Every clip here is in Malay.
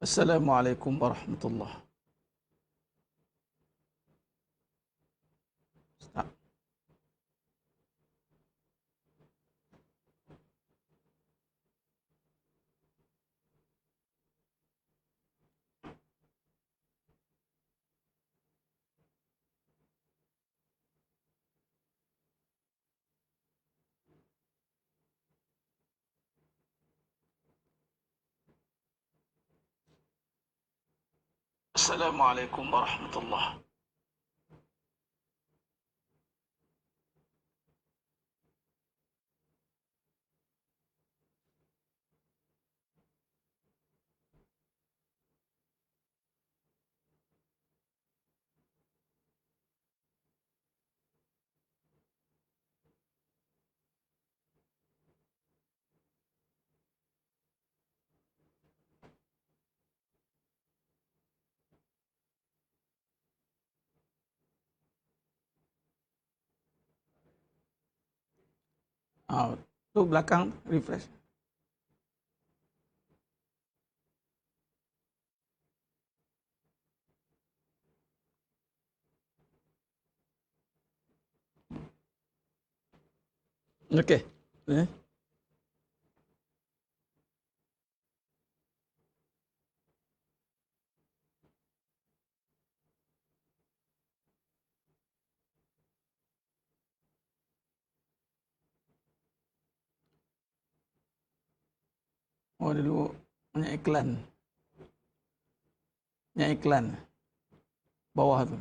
Assalamualaikum warahmatullahi. Assalamualaikum warahmatullahi. Tu belakang refresh. Okey. Eh? Oh dulu banyak iklan. Banyak iklan. Bawah tu.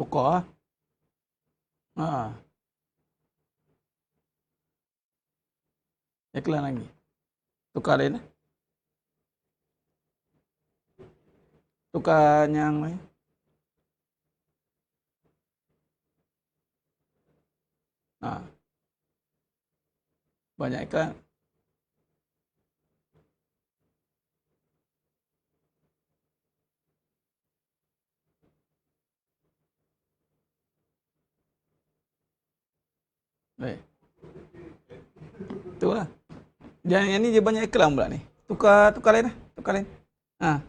Tukar ah. Ha. Iklan lagi. Tukar dia. Tukar yang lain. Ha. Banyak iklan. Baik. Tu lah. Yang ni dia banyak iklan pula ni. Tukar lain lah. Tukar lain. Ha.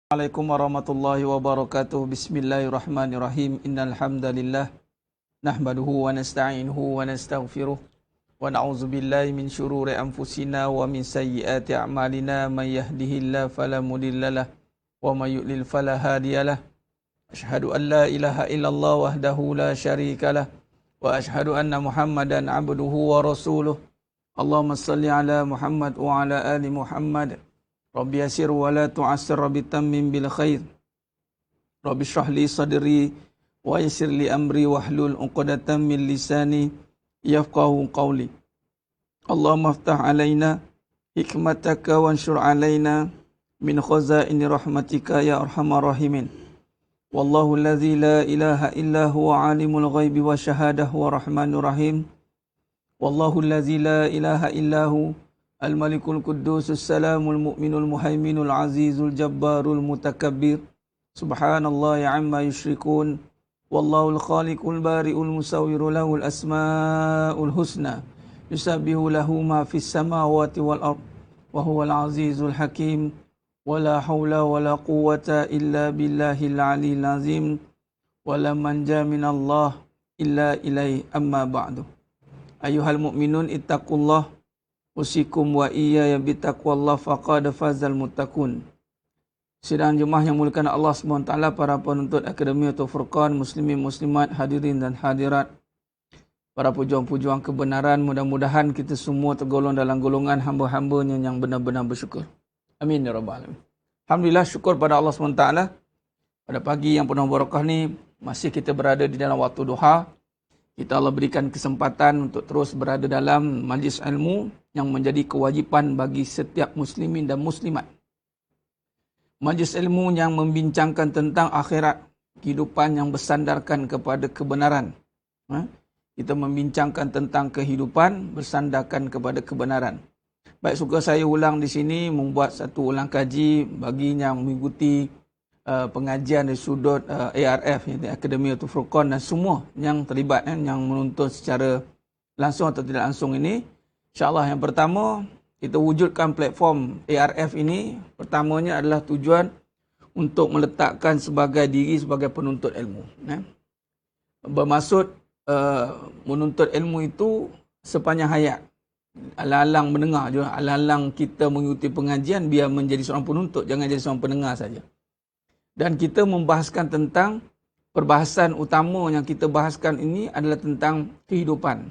Assalamualaikum warahmatullahi wabarakatuh. Bismillahirrahmanirrahim. Innal hamdalillah nahmaduhu wa nasta'inuhu wa nastaghfiruh wa na'udzu billahi min shururi anfusina wa min sayyiati a'malina. May yahdihillahu fala mudhillalah wa may yudlil fala hadiyalah. Asyhadu an la ilaha illallah wahdahu la syarikalah wa asyhadu anna Muhammadan abduhu wa rasuluh. Allahumma salli ala Muhammad wa ala ali Muhammad. Rabbi yasir wa la tu'assir, Rabbi tammim bil khair. Rabbi shrah li sadri wa yassir li amri wahlul 'uqdatam min lisani yafqahu qawli. Allahumma aftah alaina hikmataka wanshur alaina min khazaini rahmatika ya arhamar rahimin. Wallahu allazi la ilaha illa huwa alimul ghaibi wa syahadah wa rahmanur rahim. Wallahu allazi la ilaha illa hu al-malikul quddusus salamul mu'minul muhaiminul azizul jabbarul mutakabbir. Subhanallah amma yushrikun. Wallahul khaliqul bari'ul musawwiru lahul asma'ul husna. Yusabbihu lahu ma fis samawati wal ard. Wa huwal azizul hakim. Wala hawla wala quwwata illa billahil aliyil azim. Wala manja minallah illa ilaihi amma ba'du. Ayuhal mu'minun ittaqullah. Usikum wa iyaya bitaqwallah faqad fazal muttaqun. Sidang jemaah yang muliakan Allah SWT, para penuntut Akademi atau Furqan, muslimin, muslimat, hadirin dan hadirat, para pejuang-pejuang kebenaran, mudah-mudahan kita semua tergolong dalam golongan hamba-hambanya yang benar-benar bersyukur. Amin ya rabbal alamin. Alhamdulillah, syukur pada Allah SWT. Pada pagi yang penuh barakah ni, masih kita berada di dalam waktu duha. Kita Allah berikan kesempatan untuk terus berada dalam majlis ilmu yang menjadi kewajipan bagi setiap muslimin dan muslimat. Majlis ilmu yang membincangkan tentang akhirat, kehidupan yang bersandarkan kepada kebenaran. Kita membincangkan tentang kehidupan bersandarkan kepada kebenaran. Baik, suka saya ulang di sini, membuat satu ulang kaji bagi yang mengikuti pengajian dari sudut ARF, Akademi atau Furqan, dan semua yang terlibat, yang menuntut secara langsung atau tidak langsung ini. InsyaAllah yang pertama, kita wujudkan platform ARF ini, pertamanya adalah tujuan untuk meletakkan sebagai diri sebagai penuntut ilmu. Bermaksud menuntut ilmu itu sepanjang hayat. Alang-alang mendengar je, alang-alang kita mengikuti pengajian biar menjadi seorang penuntut, jangan jadi seorang pendengar saja. Dan kita membahaskan tentang perbahasan utama yang kita bahaskan ini adalah tentang kehidupan.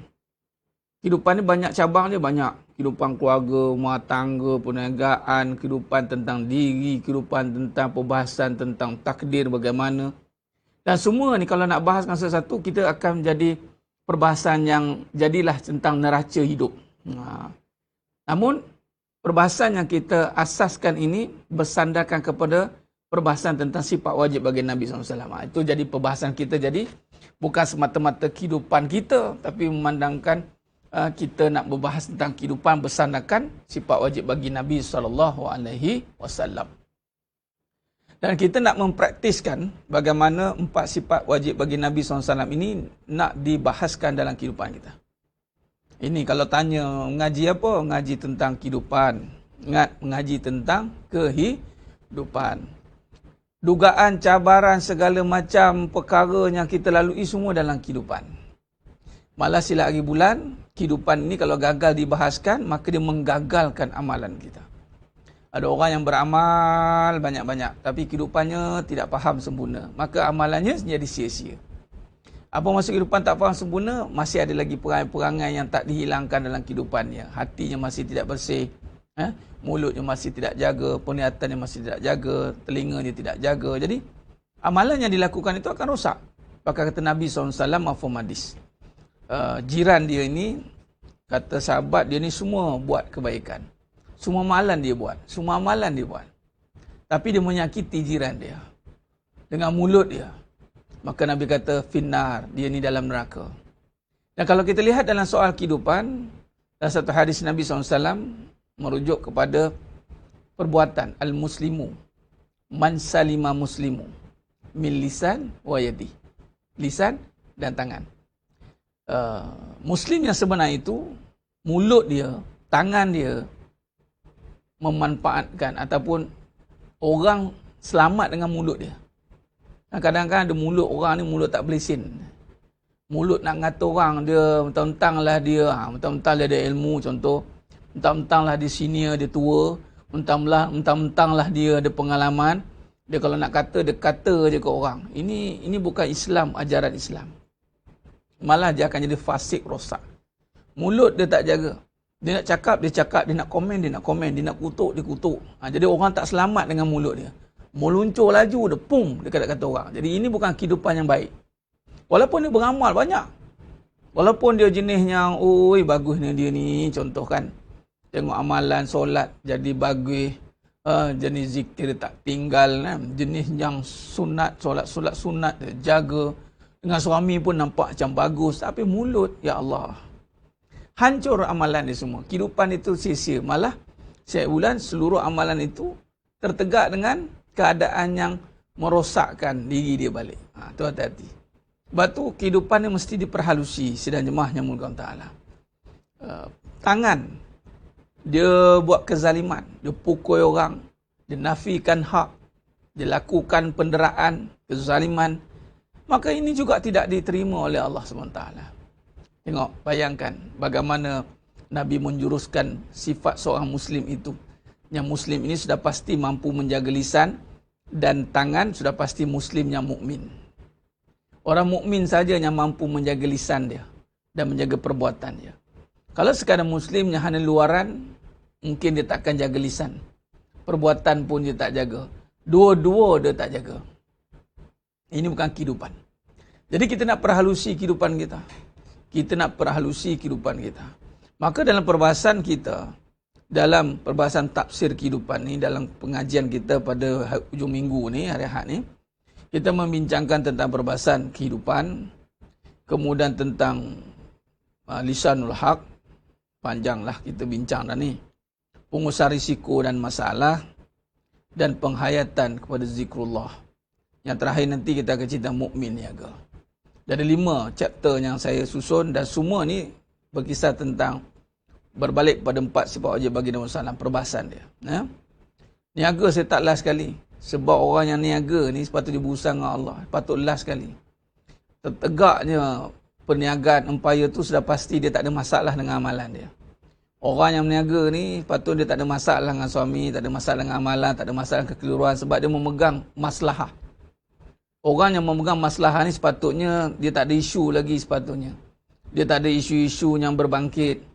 Kehidupan ni banyak cabang dia, banyak. Kehidupan keluarga, rumah tangga, perniagaan, kehidupan tentang diri, kehidupan tentang perbahasan tentang takdir bagaimana. Dan semua ni kalau nak bahaskan satu-satu, kita akan menjadi perbahasan yang jadilah tentang neraca hidup. Namun, perbahasan yang kita asaskan ini bersandarkan kepada perbahasan tentang sifat wajib bagi Nabi SAW. Itu jadi perbahasan kita, jadi bukan semata-mata kehidupan kita, tapi memandangkan kita nak berbahas tentang kehidupan bersandarkan sifat wajib bagi Nabi SAW. Dan kita nak mempraktiskan bagaimana 4 sifat wajib bagi Nabi SAW ini nak dibahaskan dalam kehidupan kita. Ini kalau tanya mengaji apa? Mengaji tentang kehidupan. Ingat, mengaji tentang kehidupan. Dugaan, cabaran, segala macam perkara yang kita lalui semua dalam kehidupan. Malah silat hari bulan, kehidupan ini kalau gagal dibahaskan, maka dia menggagalkan amalan kita. Ada orang yang beramal banyak-banyak, tapi kehidupannya tidak faham sempurna. Maka amalannya jadi sia-sia. Apa maksud kehidupan tak faham sempurna? Masih ada lagi perangai-perangai yang tak dihilangkan dalam kehidupannya. Hatinya masih tidak bersih. Mulutnya masih tidak jaga. Penglihatannya masih tidak jaga. Telinganya tidak jaga. Jadi, amalan yang dilakukan itu akan rosak. Maka kata Nabi SAW, mafhum hadis. Jiran dia ini, kata sahabat dia ni semua buat kebaikan. Semua amalan dia buat. Semua amalan dia buat. Tapi dia menyakiti jiran dia. Dengan mulut dia. Maka Nabi kata, finnar, dia ni dalam neraka. Dan kalau kita lihat dalam soal kehidupan, dalam satu hadis Nabi SAW, merujuk kepada perbuatan al-muslimu. Man salima muslimu. Min lisan wa yadi. Lisan dan tangan. Muslim yang sebenar itu, mulut dia, tangan dia, memanfaatkan ataupun orang selamat dengan mulut dia. Kadang-kadang ada mulut orang ni mulut tak belisin. Mulut nak ngata orang dia mentang-mentang lah dia, mentang-mentang dia ada ilmu contoh, mentang-mentang lah dia senior, dia tua, mentang-mentang lah dia ada pengalaman. Dia kalau nak kata, dia kata je ke orang. Ini bukan Islam, ajaran Islam. Malah dia akan jadi fasik, rosak. Mulut dia tak jaga. Dia nak cakap, dia cakap. Dia nak komen, dia nak komen. Dia nak kutuk, dia kutuk. Jadi orang tak selamat dengan mulut dia. Meluncur laju, dia pum, dia kata orang. Jadi ini bukan kehidupan yang baik. Walaupun dia beramal banyak. Walaupun dia jenis yang, oi bagusnya dia ni, contoh kan. Tengok amalan, solat, jadi bagus. jenis zikir dia tak tinggal kan? Jenis yang sunat, solat sunat dia jaga. Dengan suami pun nampak macam bagus, tapi mulut, ya Allah, hancur amalan dia semua. Kehidupan itu sia-sia. Malah setiap bulan seluruh amalan itu tertegak dengan keadaan yang merosakkan diri dia balik. Tu hati-hati. Sebab tu kehidupan dia mesti diperhalusi. Sidang jemaah yang mulia Allah. Tangan, dia buat kezaliman, dia pukul orang, dia nafikan hak, dia lakukan penderaan, kezaliman, maka ini juga tidak diterima oleh Allah SWT. Tengok, bayangkan bagaimana Nabi menjuruskan sifat seorang Muslim itu. Yang Muslim ini sudah pasti mampu menjaga lisan dan tangan, sudah pasti Muslim yang mukmin. Orang mukmin saja yang mampu menjaga lisan dia dan menjaga perbuatan dia. Kalau sekadar Muslim yang hanya luaran, mungkin dia takkan jaga lisan. Perbuatan pun dia tak jaga. Dua-dua dia tak jaga. Ini bukan kehidupan. Jadi kita nak perhalusi kehidupan kita. Kita nak perhalusi kehidupan kita. Maka dalam perbahasan kita, dalam perbahasan tafsir kehidupan ni, dalam pengajian kita pada hujung minggu ni, hari Ahad ni, kita membincangkan tentang perbahasan kehidupan, kemudian tentang lisanul haq, panjanglah kita bincang dah ni. Pengusaha risiko dan masalah, dan penghayatan kepada zikrullah. Yang terakhir nanti kita akan cerita mukmin niaga. Dari 5 chapter yang saya susun, dan semua ni berkisah tentang berbalik pada 4 sifat wajib bagi Nabi SAW, perbahasan dia. Niaga saya tak last sekali. Sebab orang yang niaga ni sepatutnya berusaha dengan Allah. Patut last sekali. Tertegaknya perniagaan empire tu sudah pasti dia tak ada masalah dengan amalan dia. Orang yang berniaga ni patut dia tak ada masalah dengan suami, tak ada masalah dengan amalan, tak ada masalah dengan kekeliruan, sebab dia memegang maslahah. Orang yang memegang maslahah ni sepatutnya dia tak ada isu lagi sepatutnya. Dia tak ada isu-isu yang berbangkit.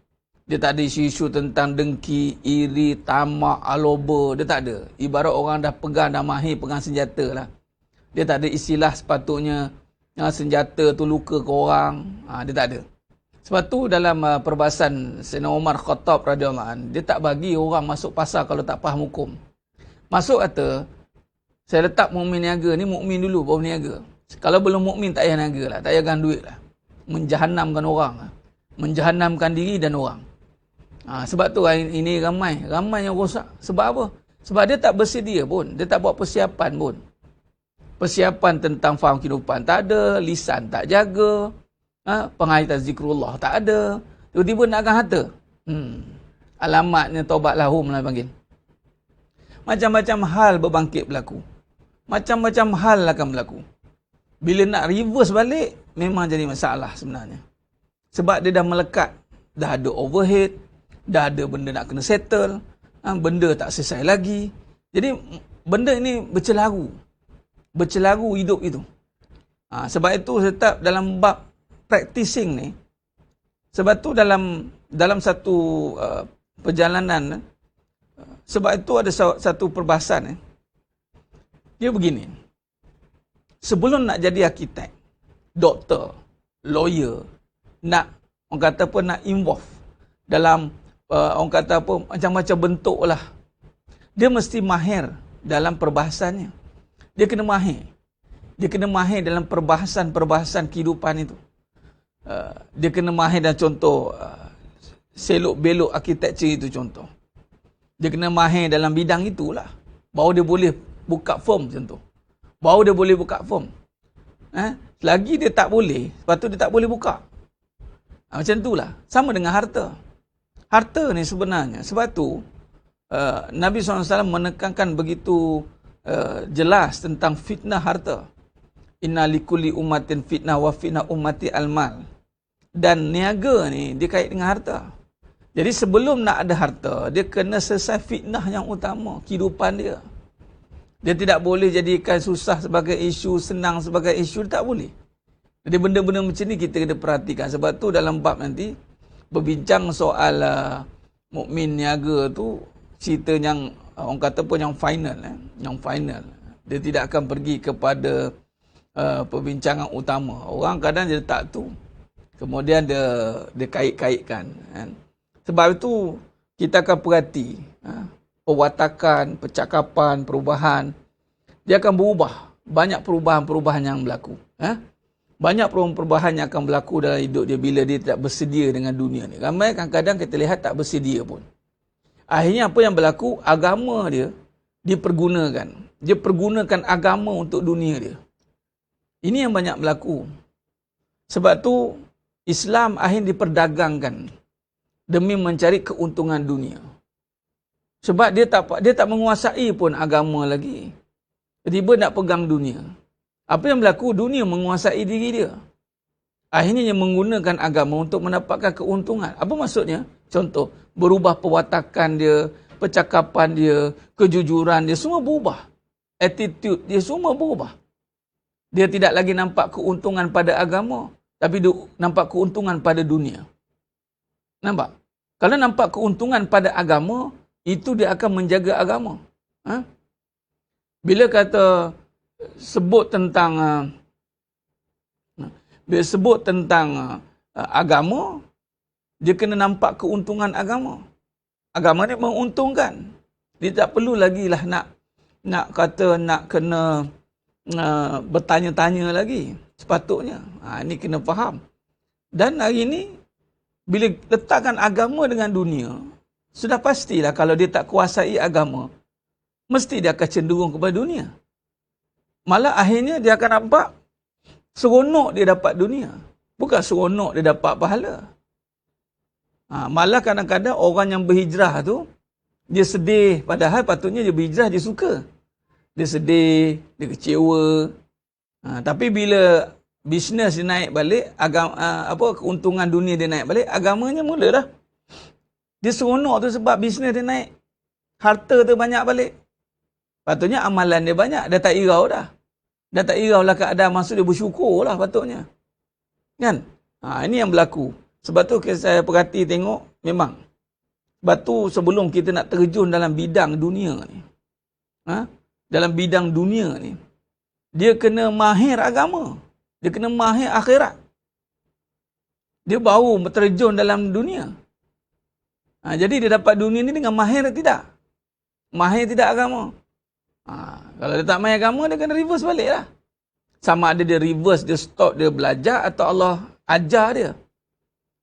Dia tak ada isu-isu tentang dengki, iri, tamak, aloba. Dia tak ada. Ibarat orang dah pegang, dah mahir pegang senjata lah. Dia tak ada istilah sepatutnya senjata tu luka ke orang. Dia tak ada. Sebab tu dalam perbahasan Sayyidina Umar Khattab radhiyallahu anhu, dia tak bagi orang masuk pasar kalau tak faham hukum. Masuk kata, saya letak mukmin niaga ni, mukmin dulu baru niaga. Kalau belum mukmin tak payah niaga lah, tak payah gan duit lah. Menjahannamkan orang, menjahannamkan diri dan orang. Sebab tu ini ramai yang rosak. Sebab apa? Sebab dia tak bersedia pun, dia tak buat persiapan pun. Persiapan tentang faham kehidupan tak ada, lisan tak jaga, penghayatan zikrullah tak ada, tiba-tiba nakkan harta. Alamatnya taubat lahum lah panggil. Macam-macam hal berbangkit berlaku. Macam-macam hal akan berlaku. Bila nak reverse balik, memang jadi masalah sebenarnya. Sebab dia dah melekat, dah ada overhead, dah ada benda nak kena settle, benda tak selesai lagi. Jadi benda ini bercelaru hidup itu. Sebab itu tetap dalam bab practicing ni, sebab tu dalam satu perjalanan, sebab itu ada satu perbahasan dia begini. Sebelum nak jadi arkitek, doktor, lawyer, nak orang kata apa, nak involve dalam orang kata apa, macam-macam bentuk lah, dia mesti mahir dalam perbahasannya. Dia kena mahir dalam perbahasan kehidupan itu. Dia kena mahir dalam contoh selok belok arkitektur itu contoh. Dia kena mahir dalam bidang itulah, baru dia boleh buka firm macam tu. Baru dia boleh buka firm. Selagi dia tak boleh, lepas tu dia tak boleh buka. Macam itulah. Sama dengan harta. Harta ni sebenarnya, sebab tu Nabi SAW menekankan begitu jelas tentang fitnah harta. Inna likulli ummatin fitnah wa fitnah ummati al-mal. Dan niaga ni dia kait dengan harta. Jadi sebelum nak ada harta, dia kena selesai fitnah yang utama, kehidupan dia. Dia tidak boleh jadikan susah sebagai isu, senang sebagai isu, tak boleh. Jadi benda-benda macam ni kita kena perhatikan. Sebab tu dalam bab nanti berbincang soal mukmin niaga tu, cerita yang orang kata pun yang final. Yang final. Dia tidak akan pergi kepada perbincangan utama. Orang kadang dia letak tu, kemudian dia kait-kaitkan. Sebab itu kita akan perhati pewatakan, percakapan, perubahan, dia akan berubah. Banyak perubahan-perubahan yang berlaku. Banyak perubahan yang akan berlaku dalam hidup dia bila dia tak bersedia dengan dunia ni. Ramai kadang-kadang kita lihat tak bersedia pun. Akhirnya apa yang berlaku? Agama dia dipergunakan. Dia pergunakan agama untuk dunia dia. Ini yang banyak berlaku. Sebab tu Islam akhirnya diperdagangkan demi mencari keuntungan dunia. Sebab dia tak menguasai pun agama lagi. Tiba-tiba nak pegang dunia. Apa yang berlaku? Dunia menguasai diri dia. Akhirnya dia menggunakan agama untuk mendapatkan keuntungan. Apa maksudnya? Contoh, berubah pewatakan dia, percakapan dia, kejujuran dia, semua berubah. Attitude dia semua berubah. Dia tidak lagi nampak keuntungan pada agama, tapi dia nampak keuntungan pada dunia. Nampak? Kalau nampak keuntungan pada agama, itu dia akan menjaga agama. Bila kata sebut tentang agama, dia kena nampak keuntungan agama. Agama ni menguntungkan. Dia tak perlu lagi lah nak kena bertanya-tanya lagi. Sepatutnya. Ini kena faham. Dan hari ini, bila letakkan agama dengan dunia, sudah pastilah kalau dia tak kuasai agama, mesti dia akan cenderung kepada dunia. Malah akhirnya dia akan nampak seronok dia dapat dunia. Bukan seronok dia dapat pahala. Malah kadang-kadang orang yang berhijrah tu, dia sedih. Padahal patutnya dia berhijrah, dia suka. Dia sedih, dia kecewa. Tapi bila bisnes dia naik balik, keuntungan dunia dia naik balik, agamanya mula dah. Dia seronok tu sebab bisnes dia naik. Harta tu banyak balik. Patutnya amalan dia banyak. Dah tak irau dah. Dah tak irau lah keadaan, maksud dia bersyukur lah patutnya. Kan? Ini yang berlaku. Sebab tu saya perhati tengok, memang. Sebab tu sebelum kita nak terjun dalam bidang dunia ni, dalam bidang dunia ni, dia kena mahir agama. Dia kena mahir akhirat. Dia baru terjun dalam dunia. Jadi dia dapat dunia ni dengan mahir tidak? Mahir tidak agama. Kalau dia tak mahir agama, dia kena reverse balik lah. Sama ada dia reverse, dia stop, dia belajar, atau Allah ajar dia.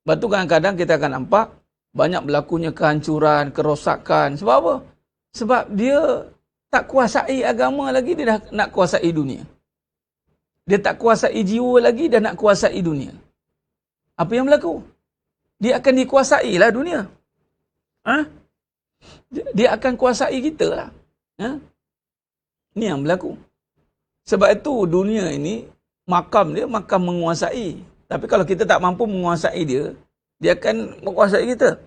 Sebab tu kadang-kadang kita akan nampak banyak berlakunya kehancuran, kerosakan. Sebab apa? Sebab dia tak kuasai agama lagi, dia dah nak kuasai dunia. Dia tak kuasai jiwa lagi, dah nak kuasai dunia. Apa yang berlaku? Dia akan dikuasai lah dunia. Dia akan kuasai kita lah. Ini yang berlaku. Sebab itu dunia ini, makam dia makam menguasai. Tapi kalau kita tak mampu menguasai dia, dia akan menguasai kita.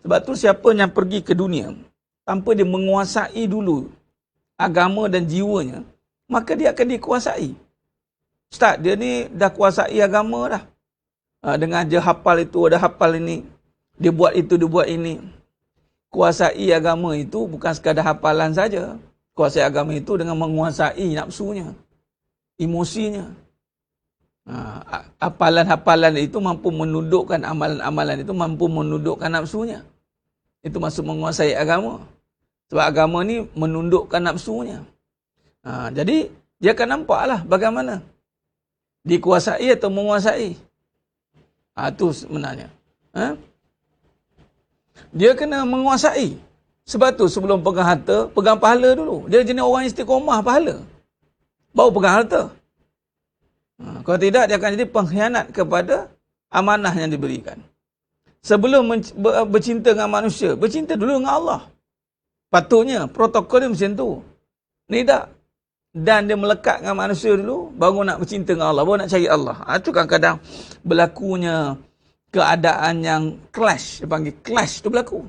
Sebab tu siapa yang pergi ke dunia, tanpa dia menguasai dulu agama dan jiwanya, maka dia akan dikuasai. Ustaz, dia ni dah kuasai agama dah. Dengan dia hafal itu, ada hafal ini. Dia buat itu, dia buat ini. Kuasai agama itu bukan sekadar hafalan saja. Kuasai agama itu dengan menguasai nafsunya, emosinya. Hafalan-hafalan itu mampu menundukkan amalan-amalan itu, mampu menundukkan nafsunya. Itu maksud menguasai agama. Sebab agama ni menundukkan nafsunya. Jadi, dia akan nampaklah bagaimana dikuasai atau menguasai. Itu sebenarnya. Dia kena menguasai. Sebab tu sebelum pegang harta, pegang pahala dulu. Dia jenis orang istiqomah pahala. Baru pegang harta. Kalau tidak, dia akan jadi pengkhianat kepada amanah yang diberikan. Sebelum bercinta dengan manusia, bercinta dulu dengan Allah. Patutnya, protokol dia macam tu. Ni tak. Dan dia melekat dengan manusia dulu, baru nak bercinta dengan Allah, baru nak cari Allah. Itu kadang-kadang berlakunya keadaan yang clash. Dia panggil clash tu berlaku.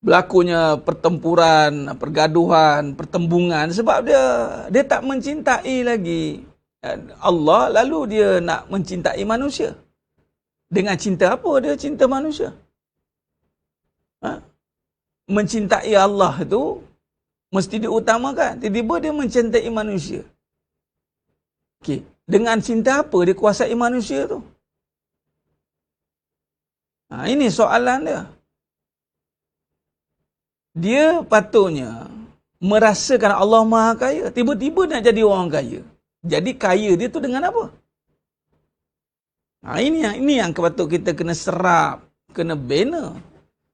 Berlakunya pertempuran, pergaduhan, pertembungan sebab dia tak mencintai lagi Allah, lalu dia nak mencintai manusia. Dengan cinta apa dia cinta manusia? Mencintai Allah itu mesti diutamakan. Tiba-tiba dia mencintai manusia. Okey, dengan cinta apa dia kuasai manusia tu? Ini soalan dia. Dia patutnya merasakan Allah Maha Kaya. Tiba-tiba nak jadi orang kaya. Jadi kaya dia tu dengan apa? Ini yang patut kita kena serap, kena bina.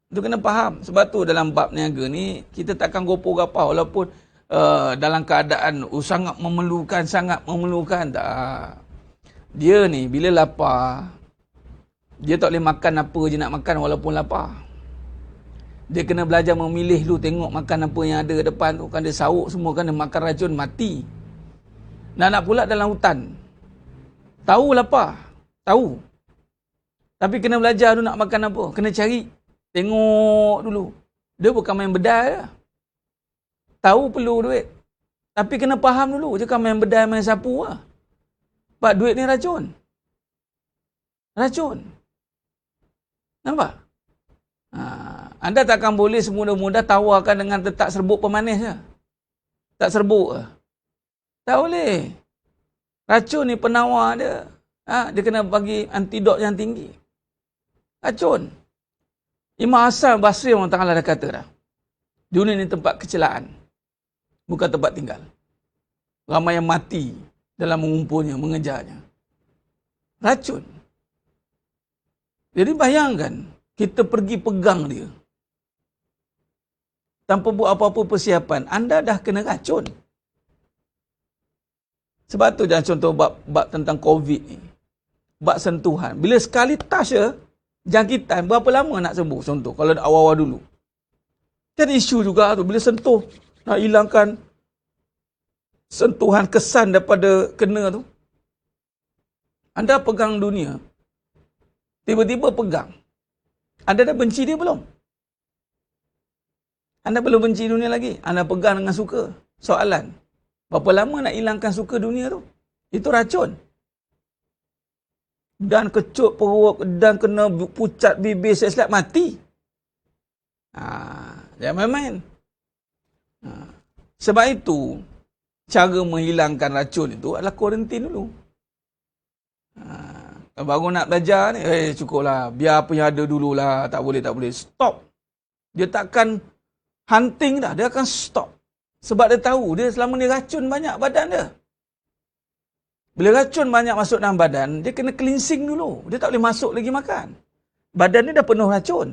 Itu kena faham. Sebab tu dalam bab niaga ni, kita takkan gopoh-gapah walaupun dalam keadaan sangat memerlukan, tak. Dia ni bila lapar, dia tak boleh makan apa je nak makan walaupun lapar. Dia kena belajar memilih dulu, tengok makan apa yang ada kat depan tu. Kan dia sauk semua, kan dia makan racun, mati. Nak pula dalam hutan. Tahu lapar. Tahu. Tapi kena belajar dulu nak makan apa. Kena cari. Tengok dulu. Dia bukan main bedal je. Tahu perlu duit. Tapi kena faham dulu. Jangan main bedal, main sapu lah. Sebab duit ni racun. Racun. Nampak? Anda takkan boleh semudah-mudah tawarkan dengan letak serbuk pemanis je. Tak serbuk ke? Tak boleh. Racun ni penawar dia. Dia kena bagi antidot yang tinggi. Racun. Imam Hasan Basri orang Ta'ala dah kata dah. Dunia ni tempat kecelaan. Bukan tempat tinggal. Ramai yang mati dalam mengumpulnya, mengejarnya. Racun. Jadi bayangkan, kita pergi pegang dia. Tanpa buat apa-apa persiapan, anda dah kena racun. Sebab tu jangan contoh bab tentang COVID ni. Bab sentuhan. Bila sekali touch je, jangkitan, berapa lama nak sembuh? Contoh, kalau awal-awal dulu. Kan isu juga tu, bila sentuh, nak hilangkan sentuhan kesan daripada kena tu. Anda pegang dunia, tiba-tiba pegang. Anda dah benci dia belum? Anda belum benci dunia lagi. Anda pegang dengan suka. Soalan, berapa lama nak hilangkan suka dunia tu? Itu racun. Dan kecut perut, dan kena pucat bibir, selap mati. Jangan main-main. Sebab itu, cara menghilangkan racun itu adalah kuarantin dulu. Baru nak belajar ni, cukuplah. Biar apa yang ada dululah. Tak boleh. Stop. Dia takkan hunting dah. Dia akan stop. Sebab dia tahu, dia selama ni racun banyak badan dia. Bila racun banyak masuk dalam badan, dia kena cleansing dulu. Dia tak boleh masuk lagi makan. Badan dia dah penuh racun.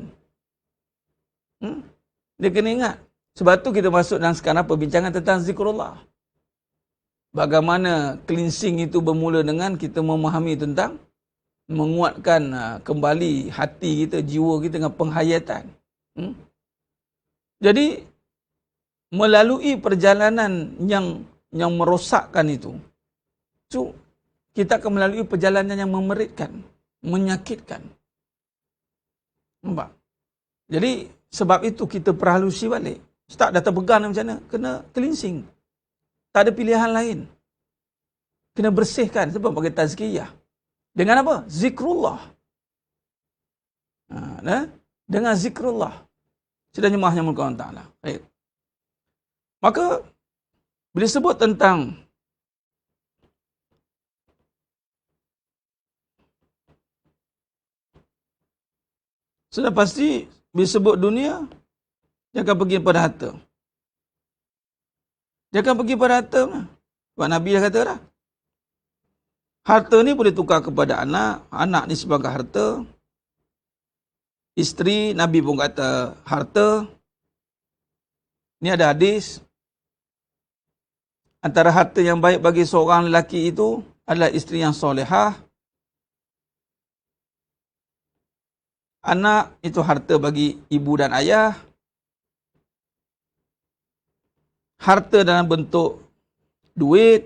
Dia kena ingat. Sebab tu kita masuk dalam sekarang perbincangan tentang zikrullah. Bagaimana cleansing itu bermula dengan kita memahami tentang menguatkan kembali hati kita, jiwa kita dengan penghayatan. Jadi, melalui perjalanan yang merosakkan itu, kita akan melalui perjalanan yang memeritkan, menyakitkan. Nampak? Jadi, sebab itu kita perhalusi balik. Start dah terpegang macam mana? Kena cleansing. Tak ada pilihan lain. Kena bersihkan. Sebab pakai tazkiyah. Dengan apa? Zikrullah. Dengan zikrullah. Sudah jemaahnya mulka Allah Ta'ala. Baik. Maka, bila sebut tentang sudah pasti, bila sebut dunia, dia akan pergi pada harta. Dia akan pergi pada harta. Sebab Nabi dah kata dah. Harta ni boleh tukar kepada anak. Anak ni sebagai harta. Isteri, Nabi pun kata harta. Ni ada hadis. Antara harta yang baik bagi seorang lelaki itu adalah isteri yang solehah. Anak itu harta bagi ibu dan ayah. Harta dalam bentuk duit.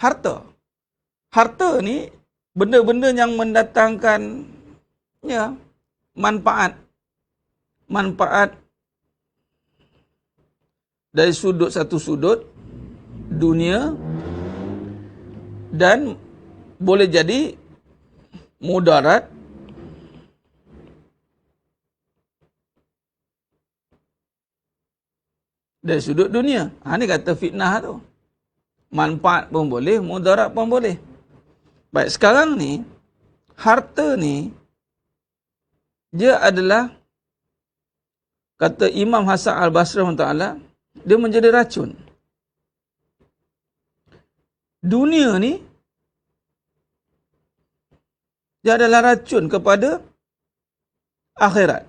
Harta ni benda-benda yang mendatangkan manfaat. Manfaat dari satu sudut dunia dan boleh jadi mudarat dari sudut dunia. Ini kata fitnah tu. Manfaat pun boleh, mudarat pun boleh. Baik, sekarang ni, harta ni dia adalah, kata Imam Hasan Al-Basri Ta'ala, dia menjadi racun. Dunia ni, dia adalah racun kepada akhirat.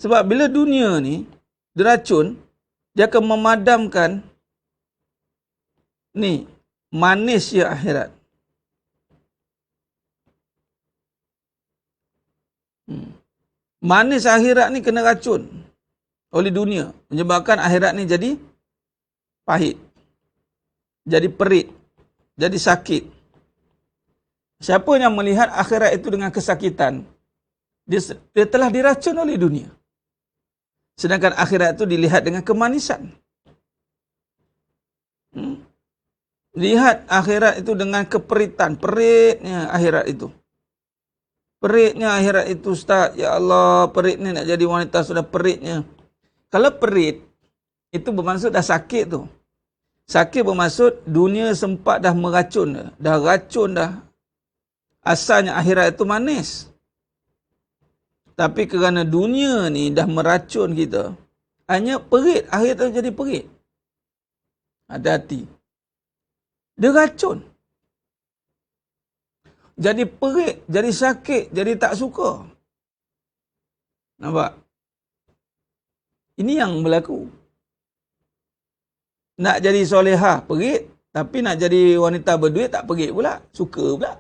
Sebab bila dunia ni diracun, dia akan memadamkan ni manisnya akhirat. Manis akhirat ni kena racun oleh dunia, menyebabkan akhirat ni jadi pahit, jadi perit, jadi sakit. Siapa yang melihat akhirat itu dengan kesakitan, dia telah diracun oleh dunia. Sedangkan akhirat itu dilihat dengan kemanisan. Lihat akhirat itu dengan keperitan, peritnya akhirat itu. Peritnya akhirat itu, Ustaz. Ya Allah, perit ni nak jadi wanita sudah peritnya. Kalau perit, itu bermaksud dah sakit tu. Sakit bermaksud dunia sempat dah meracun dah. Dah racun dah. Asalnya akhirat itu manis. Tapi kerana dunia ni dah meracun kita, hanya perit, akhirat itu jadi perit. Hati-hati. Dia racun. Jadi perit, jadi sakit, jadi tak suka. Nampak? Ini yang berlaku. Nak jadi solehah, perit. Tapi nak jadi wanita berduit, tak perit pula. Suka pula.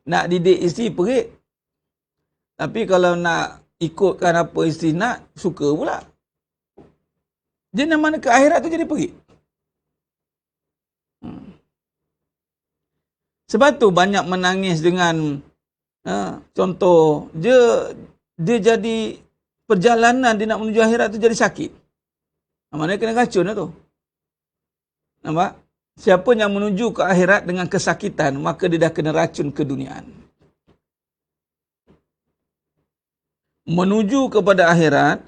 Nak didik isteri, perit. Tapi kalau nak ikutkan apa isteri nak, suka pula. Jadi mana ke akhirat tu jadi perit. Sebab tu banyak menangis dengan contoh dia jadi perjalanan dia nak menuju akhirat tu jadi sakit. Mana kena racun lah tu. Nampak? Siapa yang menuju ke akhirat dengan kesakitan, maka dia dah kena racun keduniaan. Menuju kepada akhirat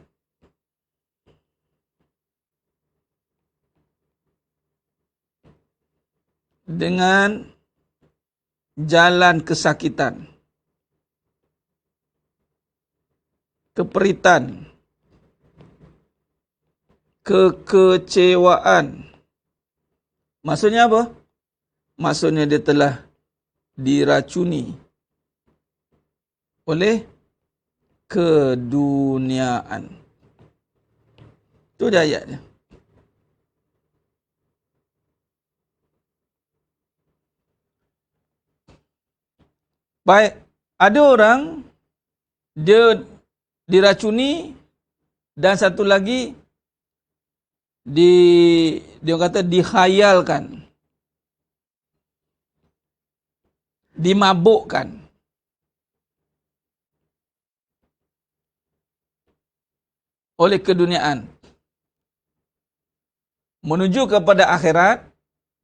dengan jalan kesakitan, keperitan, kekecewaan. Maksudnya apa? Maksudnya dia telah diracuni oleh keduniaan. Itu dia ayatnya. Baik, ada orang dia diracuni dan satu lagi dia kata dikhayalkan, dimabukkan. Oleh keduniaan. Menuju kepada akhirat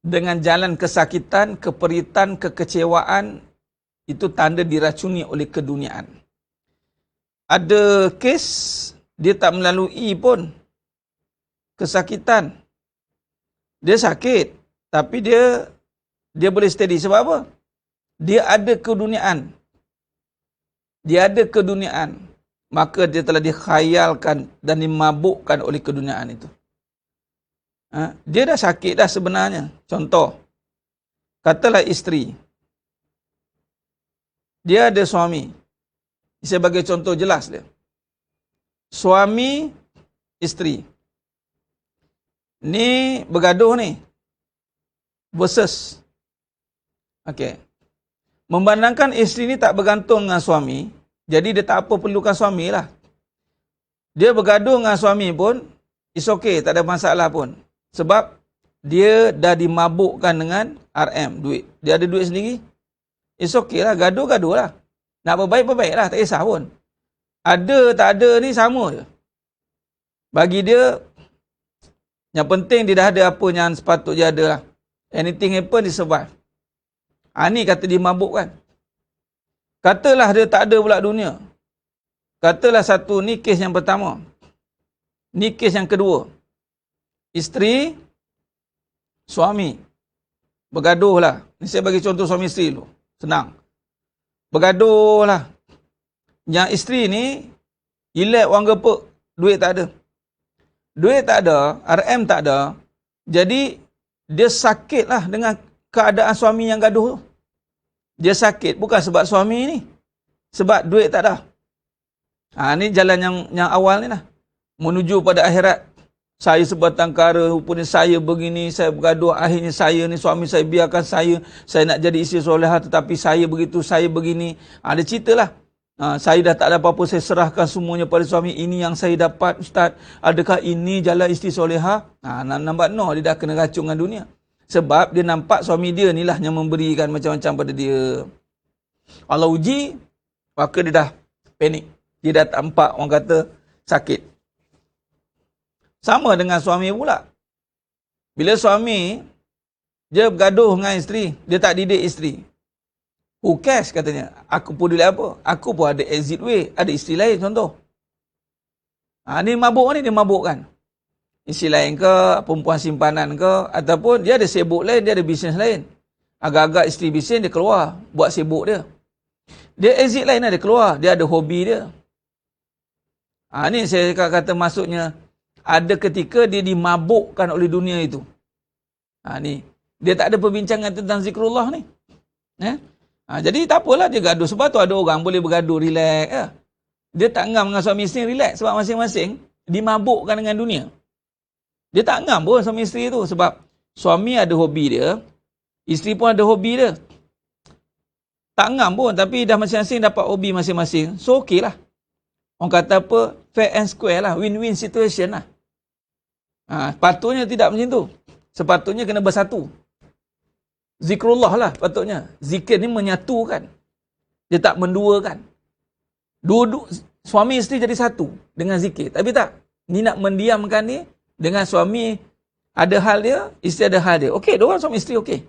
dengan jalan kesakitan, keperitan, kekecewaan, itu tanda diracuni oleh keduniaan. Ada kes dia tak melalui pun kesakitan. Dia sakit, tapi dia boleh steady. Sebab apa? Dia ada keduniaan. Dia ada keduniaan. Maka dia telah dikhayalkan dan dimabukkan oleh keduniaan itu. Dia dah sakit dah sebenarnya. Contoh, katalah isteri. Dia ada suami. Saya bagi contoh jelas dia. Suami, isteri. Ni bergaduh ni. Versus. Okey. Memandangkan isteri ni tak bergantung dengan suami, jadi dia tak apa perlukan suami lah. Dia bergaduh dengan suami pun, it's okay, tak ada masalah pun. Sebab dia dah dimabukkan dengan RM, duit. Dia ada duit sendiri. It's okay lah, gaduh-gaduh lah. Nak berbaik-berbaik lah, tak kisah pun. Ada, tak ada ni sama je. Bagi dia, yang penting dia dah ada apa yang sepatutnya ada lah. Anything happen, dia survive. Ni kata dia mabuk kan. Katalah dia tak ada pula dunia. Katalah satu, ni kes yang pertama. Ni kes yang kedua. Isteri, suami. Bergaduh lah. Ni saya bagi contoh suami isteri dulu. Senang. Bergaduh lah. Yang isteri ni, relax orang gepuk, duit tak ada. Duit tak ada, RM tak ada. Jadi, dia sakit lah dengan keadaan suami yang gaduh tu. Dia sakit, bukan sebab suami ni. Sebab duit tak ada. Ni jalan yang awal ni lah. Menuju pada akhirat. Saya sebatang kara, rupanya saya begini, saya bergaduh, akhirnya saya ni, suami saya biarkan saya nak jadi isteri solehah, tetapi saya begitu, saya begini. Ada cerita lah. Saya dah tak ada apa-apa, saya serahkan semuanya pada suami. Ini yang saya dapat, Ustaz. Adakah ini jalan isteri solehah? Nampak dia dah kena racun dengan dunia. Sebab dia nampak suami dia ni lah yang memberikan macam-macam pada dia. Allah uji, maka dia dah panik. Dia dah nampak, orang kata, sakit. Sama dengan suami pula. Bila suami, dia bergaduh dengan isteri, dia tak didik isteri. Who cares katanya? Aku peduli apa? Aku pun ada exit way, ada isteri lain contoh. Ni mabuk ni, dia mabukkan. Isteri lain ke, perempuan simpanan ke, ataupun dia ada sibuk lain, dia ada bisnes lain. Agak-agak isteri bisnes, dia keluar, buat sibuk dia. Dia exit lain, dia keluar, dia ada hobi dia. Ni saya kata maksudnya, ada ketika dia dimabukkan oleh dunia itu. Ni. Dia tak ada perbincangan tentang zikrullah ni. Jadi tak apalah dia gaduh. Sebab tu ada orang boleh bergaduh, relax. Dia tak ngam dengan suami isteri, relax. Sebab masing-masing dimabukkan dengan dunia. Dia tak ngam pun suami isteri tu. Sebab suami ada hobi dia. Isteri pun ada hobi dia. Tak ngam pun. Tapi dah masing-masing dapat hobi masing-masing. So okey lah. Orang kata apa? Fair and square lah. Win-win situation lah. Sepatutnya tidak macam tu. Sepatutnya kena bersatu. Zikrullah lah patutnya. Zikir ni menyatukan. Dia tak menduakan. Suami isteri jadi satu dengan zikir. Tapi tak. Ni nak mendiamkan ni dengan suami ada hal dia, isteri ada hal dia. Okey, diorang suami isteri okey.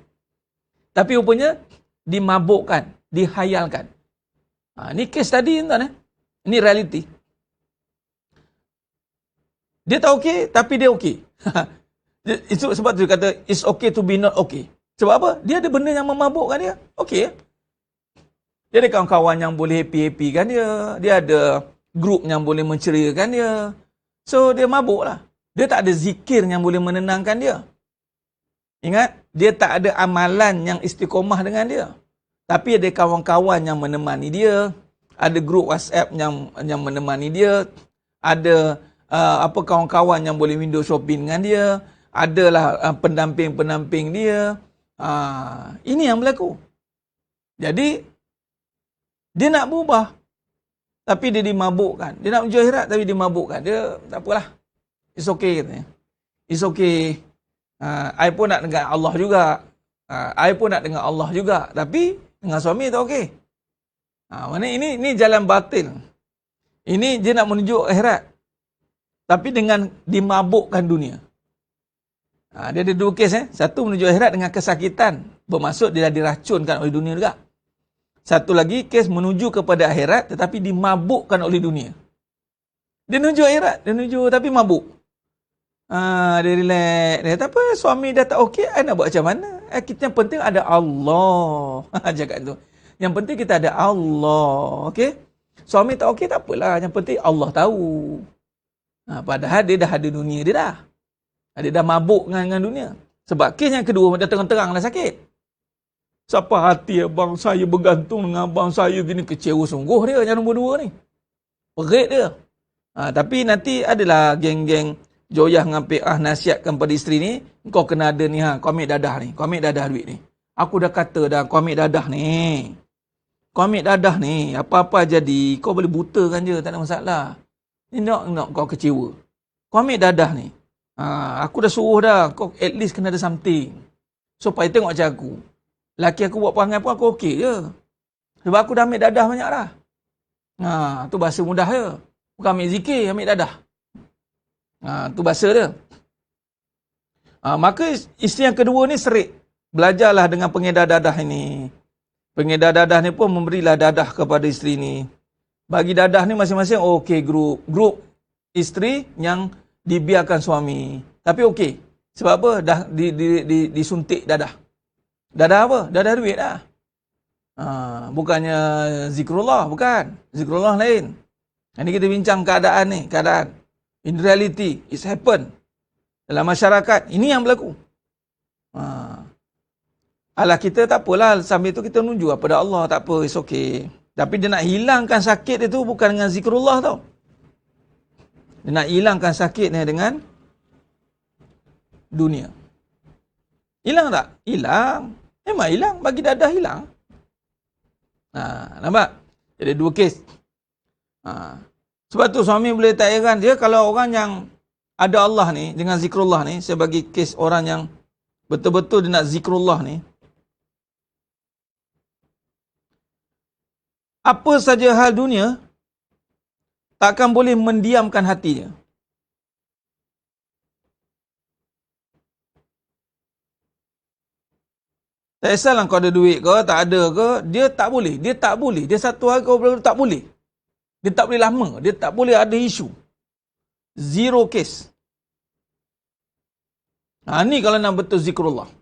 Tapi rupanya dimabukkan, dihayalkan. Ni kes tadi tuan. Ini realiti. Dia tak okey, tapi dia okey. Itu sebab tu dia kata, it's okay to be not okay. Sebab apa? Dia ada benda yang memabukkan dia. Okey. Dia ada kawan-kawan yang boleh happy-happy kan dia. Dia ada grup yang boleh menceriakan dia. So, dia mabuk lah. Dia tak ada zikir yang boleh menenangkan dia. Ingat, dia tak ada amalan yang istiqomah dengan dia. Tapi ada kawan-kawan yang menemani dia. Ada grup WhatsApp yang menemani dia. Ada kawan-kawan yang boleh window shopping dengan dia. Adalah pendamping-pendamping dia. Ini yang berlaku. Jadi, dia nak berubah. Tapi dia dimabukkan. Dia nak menuju akhirat tapi dimabukkan. Dia tak apalah. It's okay katanya. It's okay. I pun nak dengan Allah juga. I pun nak dengan Allah juga. Tapi dengan suami tak okey. Mana ini jalan batil. Ini dia nak menuju akhirat. Tapi dengan dimabukkan dunia. Dia ada dua kes. Satu menuju akhirat dengan kesakitan. Bermaksud dia dah diracunkan oleh dunia juga. Satu lagi kes menuju kepada akhirat tetapi dimabukkan oleh dunia. Dia menuju akhirat. Dia menuju tapi mabuk. Dia relax. Dia kata apa? Suami dah tak okey. I nak buat macam mana? Kita yang penting ada Allah. Cakap tu. Yang penting kita ada Allah. Okey? Suami tak okey tak apalah. Yang penting Allah tahu. Padahal dia dah ada dunia dia dah. Dia dah mabuk dengan dunia. Sebab kes yang kedua dah terang-terang dah sakit. Siapa hati abang saya bergantung dengan abang saya gini, kecewa sungguh dia yang nombor dua ni. Perit dia. Tapi nanti adalah geng-geng Joyah dengan PA nasihatkan pada isteri ni, kau kena ada ni kau ambil dadah ni. Kau ambil dadah duit ni. Aku dah kata dah kau ambil dadah ni. Kau ambil dadah ni. Apa-apa jadi, kau boleh butakan je, tak ada masalah. Ni nak kau kecewa. Kau ambil dadah ni. Aku dah suruh dah, kau at least kena ada something. So, pai tengok macam aku. Laki aku buat perangai pun aku okey je. Sebab aku dah ambil dadah banyak dah. Tu bahasa mudah je. Bukan ambil zikir, ambil dadah. Tu bahasa dia. Maka isteri yang kedua ni serik. Belajarlah dengan pengedar dadah ini. Pengedar dadah ni pun memberilah dadah kepada isteri ni. Bagi dadah ni masing-masing okey grup. Grup isteri yang dibiarkan suami. Tapi okey. Sebab apa? Dah disuntik dadah. Dadah apa? Dadah duit lah. Bukannya zikrullah, bukan. Zikrullah lain. Ini kita bincang keadaan ni, keadaan. In reality, it's happen. Dalam masyarakat, ini yang berlaku. Alah, kita tak apalah, sambil tu kita nunjuk pada Allah, tak apa, it's okay. Tapi dia nak hilangkan sakit dia tu bukan dengan zikrullah tau. Dia nak hilangkan sakit dia dengan dunia. Hilang tak? Hilang. Memang hilang, bagi dadah hilang. Nampak? Jadi dua kes. Sebab tu suami boleh tak heran dia kalau orang yang ada Allah ni, dengan zikrullah ni, sebagai kes orang yang betul-betul dia nak zikrullah ni, apa saja hal dunia takkan boleh mendiamkan hatinya. Tak kisahlah kau ada duit ke, tak ada ke, dia tak boleh. Dia tak boleh. Dia satu hari kau tak boleh. Dia tak boleh lama. Dia tak boleh ada isu. Zero case. Ni kalau nak betul zikrullah.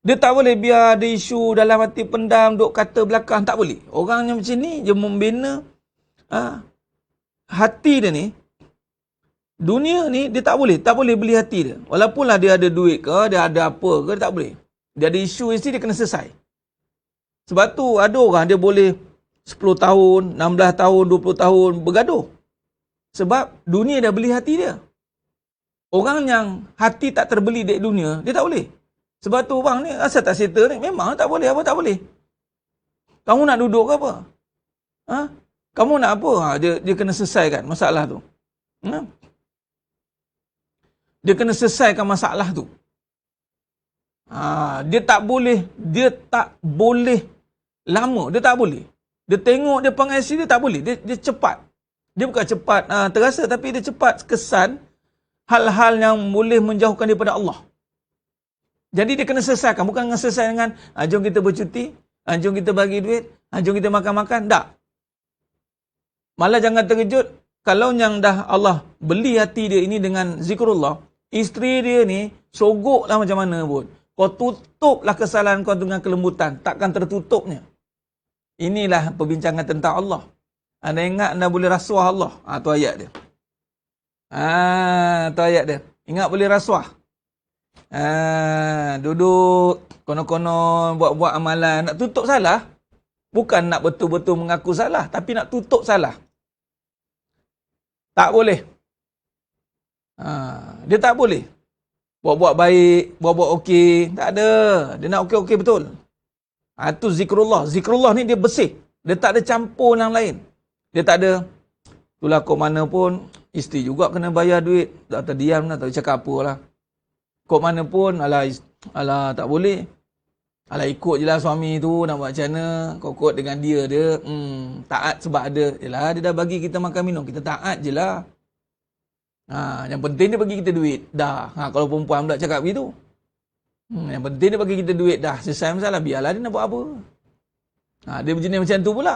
Dia tak boleh biar ada isu dalam hati pendam, duk kata belakang. Tak boleh. Orang yang macam ni, dia membina hati dia ni. Dunia ni, dia tak boleh. Tak boleh beli hati dia. Walaupunlah dia ada duit ke, dia ada apa ke, dia tak boleh. Dia ada isu mesti dia kena selesai. Sebab tu ada orang dia boleh 10 tahun, 16 tahun, 20 tahun bergaduh. Sebab dunia dah beli hati dia. Orang yang hati tak terbeli di dunia, dia tak boleh. Sebab tu orang ni asal tak settle ni, memang tak boleh, apa tak boleh. Kamu nak duduk ke apa? Kamu nak apa? Dia kena selesaikan masalah tu. Dia kena selesaikan masalah tu. Dia tak boleh lama, dia tak boleh. Dia tengok dia panggil isteri dia tak boleh. Dia cepat. Dia bukan cepat terasa, tapi dia cepat kesan hal-hal yang boleh menjauhkan daripada Allah. Jadi dia kena selesaikan, bukan selesai dengan jom kita bercuti, jom kita bagi duit, jom kita makan-makan, tak. Malah jangan terkejut kalau yang dah Allah beli hati dia ini dengan zikrullah, isteri dia ni sogoklah macam mana pun. Kau tutuplah kesalahan kau dengan kelembutan. Takkan tertutupnya. Inilah perbincangan tentang Allah. Anda ingat anda boleh rasuah Allah. Tu ayat dia. Tu ayat dia. Ingat boleh rasuah. Duduk. Konon-konon buat-buat amalan. Nak tutup salah. Bukan nak betul-betul mengaku salah. Tapi nak tutup salah. Tak boleh. Dia tak boleh. Buat-buat baik, buat-buat okey. Tak ada. Dia nak okey-okey betul. Itu zikrullah. Zikrullah ni dia bersih. Dia tak ada campur yang lain. Dia tak ada, itulah kok mana pun, isteri juga kena bayar duit. Tak terdiam lah, tak cakap apa lah. Kok mana pun, alah tak boleh. Alah ikut je lah suami tu, nak buat macam mana. Kok dengan dia, taat sebab ada. Yalah, dia dah bagi kita makan minum. Kita taat je lah. Yang penting dia bagi kita duit. Dah. Kalau perempuan pula cakap begitu. Yang penting dia bagi kita duit. Dah. Selesai masalah. Biarlah dia nak buat apa. Dia berjenis macam tu pula.